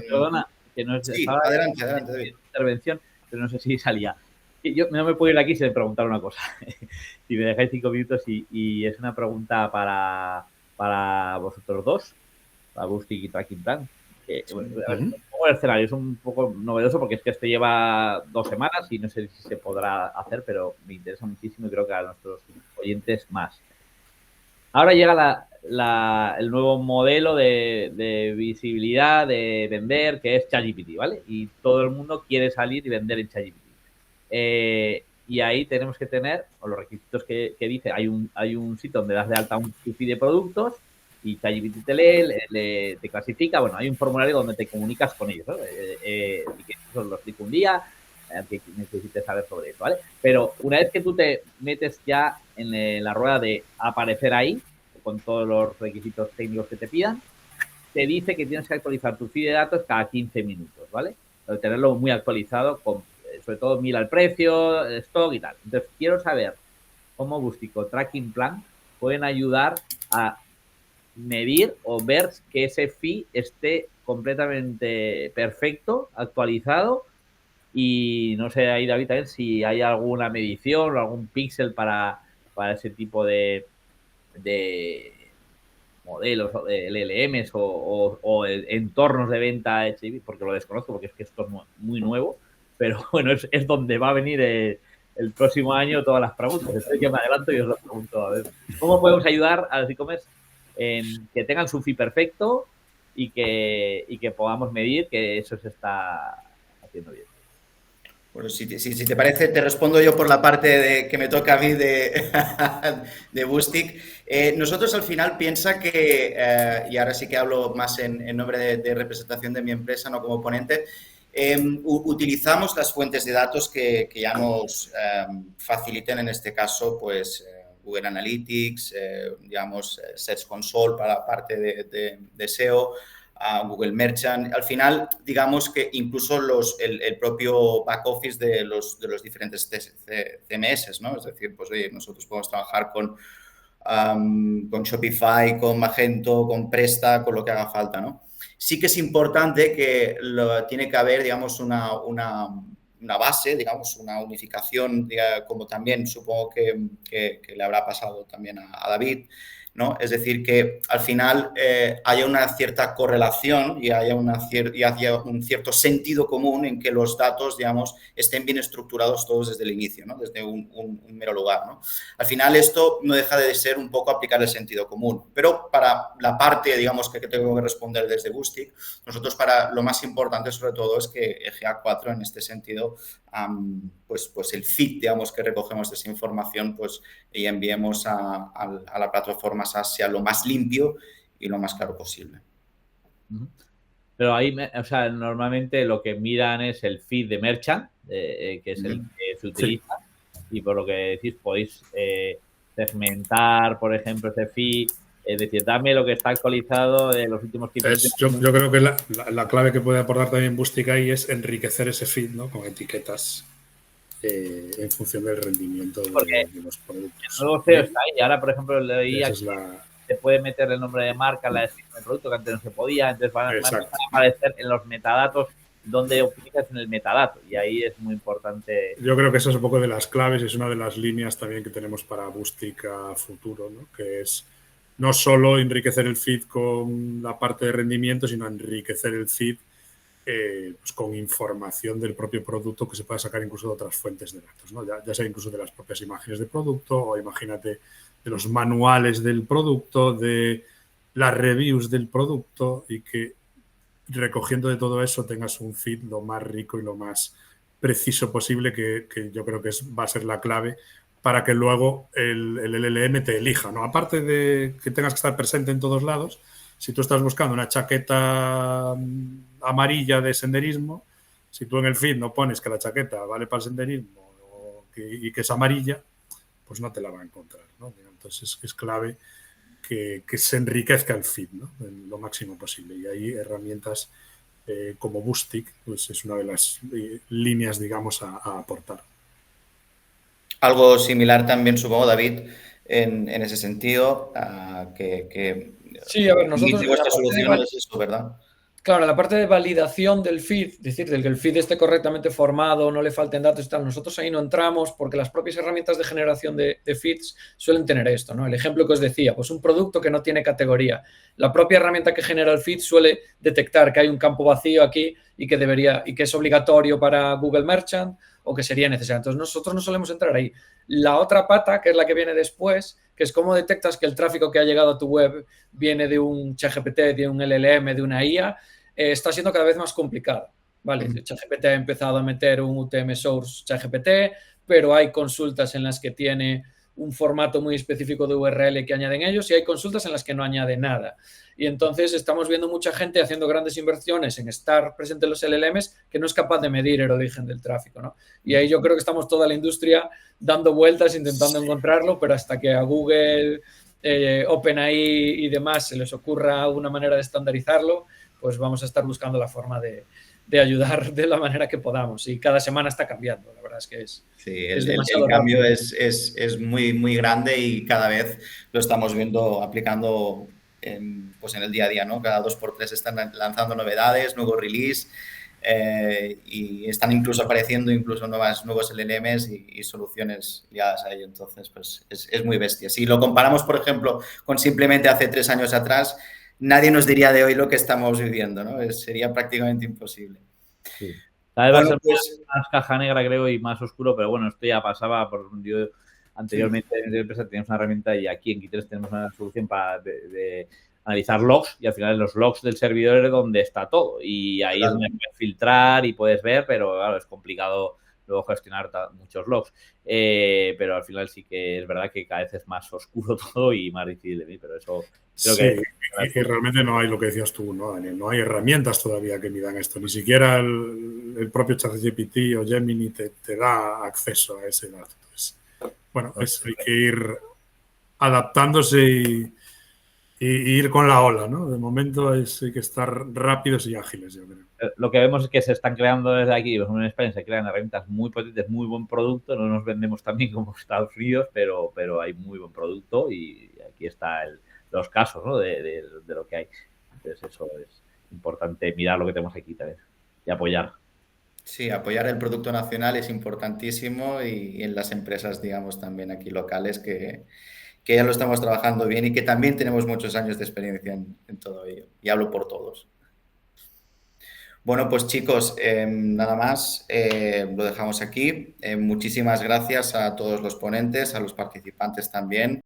Perdona, que no es sí, adelante, David. Intervención, pero no sé si salía. Yo no me puedo ir aquí sin preguntar una cosa. Si me dejáis 5 minutos y es una pregunta para vosotros dos, para Boostic y Tracking Plan. Bueno, el escenario es un poco novedoso porque es que este lleva 2 semanas y no sé si se podrá hacer, pero me interesa muchísimo y creo que a nuestros oyentes más. Ahora llega el nuevo modelo de visibilidad, de vender, que es ChatGPT, ¿vale? Y todo el mundo quiere salir y vender en ChatGPT. Y ahí tenemos que tener, o los requisitos que dice, hay un sitio donde das de alta un feed de productos y ChatGPT te lee, te clasifica. Bueno, hay un formulario donde te comunicas con ellos, ¿no? Y que eso lo explico un día, que necesites saber sobre eso, ¿vale? Pero una vez que tú te metes ya en la rueda de aparecer ahí, con todos los requisitos técnicos que te pidan, te dice que tienes que actualizar tu feed de datos cada 15 minutos, ¿vale? Pero tenerlo muy actualizado, sobre todo mira el precio, stock y tal. Entonces, quiero saber cómo Boostic o Tracking Plan pueden ayudar a medir o ver que ese feed esté completamente perfecto, actualizado. Y no sé ahí, David, también si hay alguna medición o algún píxel para ese tipo de modelos, LLMs o entornos de venta, porque lo desconozco, porque es que esto es muy nuevo, pero bueno, es donde va a venir el próximo año todas las preguntas. Estoy que me adelanto y os lo pregunto. A ver, ¿cómo podemos ayudar a los e-commerce en que tengan su feed perfecto y que podamos medir que eso se está haciendo bien? Bueno, si te parece, te respondo yo por la parte que me toca a mí de Boostic. Nosotros al final piensa que, y ahora sí que hablo más en nombre de representación de mi empresa, no como ponente, utilizamos las fuentes de datos que ya nos faciliten, en este caso, pues Google Analytics, digamos, Search Console para la parte de SEO, a Google Merchant. Al final, digamos que incluso el propio back office de los diferentes CMS, ¿no? Es decir, pues oye, nosotros podemos trabajar con Shopify, con Magento, con Presta, con lo que haga falta, ¿no? Sí que es importante que tiene que haber, digamos, una base, digamos, una unificación, como también supongo que le habrá pasado también a David, ¿no? Es decir, que al final haya una cierta correlación y haya un cierto sentido común en que los datos, digamos, estén bien estructurados todos desde el inicio, ¿no? Desde un mero lugar, ¿no? Al final esto no deja de ser un poco aplicar el sentido común, pero para la parte, digamos, que tengo que responder desde Boostic, nosotros para lo más importante sobre todo es que GA4 en este sentido, pues el feed, digamos, que recogemos de esa información, pues y enviemos a la plataforma SaaS sea lo más limpio y lo más claro posible. Pero ahí, o sea, normalmente lo que miran es el feed de Merchant, que es el que se utiliza, y por lo que decís, podéis segmentar, por ejemplo, ese feed, es decir, dame lo que está actualizado de los últimos 15 minutos. Yo creo que la clave que puede aportar también Boostic ahí es enriquecer ese feed, ¿no? Con etiquetas en función del rendimiento de los productos. El nuevo SEO está ahí. Ahora, por ejemplo, leía que se puede meter el nombre de marca en la descripción del producto, que antes no se podía. Entonces van a aparecer en los metadatos donde optimizas en el metadato. Y ahí es muy importante. Yo creo que esa es un poco de las claves y es una de las líneas también que tenemos para Boostic a futuro, ¿no? Que es no solo enriquecer el feed con la parte de rendimiento, sino enriquecer el feed pues con información del propio producto que se pueda sacar incluso de otras fuentes de datos, ¿no? Ya sea incluso de las propias imágenes de producto o imagínate de los manuales del producto, de las reviews del producto y que recogiendo de todo eso tengas un feed lo más rico y lo más preciso posible que yo creo que va a ser la clave para que luego el LLM te elija, ¿no? Aparte de que tengas que estar presente en todos lados, si tú estás buscando una chaqueta amarilla de senderismo, si tú en el feed no pones que la chaqueta vale para el senderismo y que es amarilla, pues no te la va a encontrar, ¿no? Entonces es clave que se enriquezca el feed, ¿no? Lo máximo posible. Y ahí herramientas como Boostic pues es una de las líneas, digamos, a aportar. Algo similar también, supongo, David, en ese sentido, sí, a ver, nosotros de vuestras soluciones es eso, ¿verdad? Claro, en la parte de validación del feed, es decir, del que el feed esté correctamente formado, no le falten datos y tal, nosotros ahí no entramos porque las propias herramientas de generación de feeds suelen tener esto, ¿no? El ejemplo que os decía, pues un producto que no tiene categoría. La propia herramienta que genera el feed suele detectar que hay un campo vacío aquí y que es obligatorio para Google Merchant o que sería necesario. Entonces nosotros no solemos entrar ahí. La otra pata, que es la que viene después, que es cómo detectas que el tráfico que ha llegado a tu web viene de un ChatGPT, de un LLM, de una IA, está siendo cada vez más complicado. Vale, ChatGPT ha empezado a meter un UTM source ChatGPT, pero hay consultas en las que tiene un formato muy específico de URL que añaden ellos y hay consultas en las que no añade nada. Y entonces estamos viendo mucha gente haciendo grandes inversiones en estar presente en los LLMs que no es capaz de medir el origen del tráfico, ¿no? Y ahí yo creo que estamos toda la industria dando vueltas intentando encontrarlo, pero hasta que a Google, OpenAI y demás se les ocurra una manera de estandarizarlo, pues vamos a estar buscando la forma de ayudar de la manera que podamos. Y cada semana está cambiando, la verdad es que es. Sí, el cambio es muy, muy grande y cada vez lo estamos viendo aplicando pues en el día a día, ¿no? Cada 2x3 están lanzando novedades, nuevos release y están incluso apareciendo nuevos LLMs y soluciones ligadas a ello. Entonces, pues es muy bestia. Si lo comparamos, por ejemplo, con simplemente hace 3 años atrás, nadie nos diría de hoy lo que estamos viviendo, ¿no? Sería prácticamente imposible. Sí. Cada vez va a ser más caja negra, creo, y más oscuro, pero bueno, esto ya pasaba yo anteriormente en la empresa teníamos una herramienta y aquí en Key3 tenemos una solución para de analizar logs y al final los logs del servidor es donde está todo y ahí es donde puedes filtrar y puedes ver, pero claro, es complicado luego gestionar muchos logs. Pero al final sí que es verdad que cada vez es más oscuro todo y más difícil de ver, pero eso creo que realmente no hay lo que decías tú, ¿no, Daniel? No hay herramientas todavía que midan esto. Ni siquiera el propio ChatGPT o Gemini te da acceso a ese dato. Entonces, bueno, hay que ir adaptándose y ir con la ola, ¿no? De momento hay que estar rápidos y ágiles, yo creo. Lo que vemos es que se están creando desde aquí, por ejemplo, en España se crean herramientas muy potentes, muy buen producto, no nos vendemos tan bien como Estados Unidos, pero hay muy buen producto y aquí están los casos, ¿no? de lo que hay. Entonces eso es importante mirar lo que tenemos aquí también y apoyar. Sí, apoyar el producto nacional es importantísimo y en las empresas, digamos, también aquí locales que ya lo estamos trabajando bien y que también tenemos muchos años de experiencia en todo ello. Y hablo por todos. Bueno, pues chicos, nada más, lo dejamos aquí. Muchísimas gracias a todos los ponentes, a los participantes también.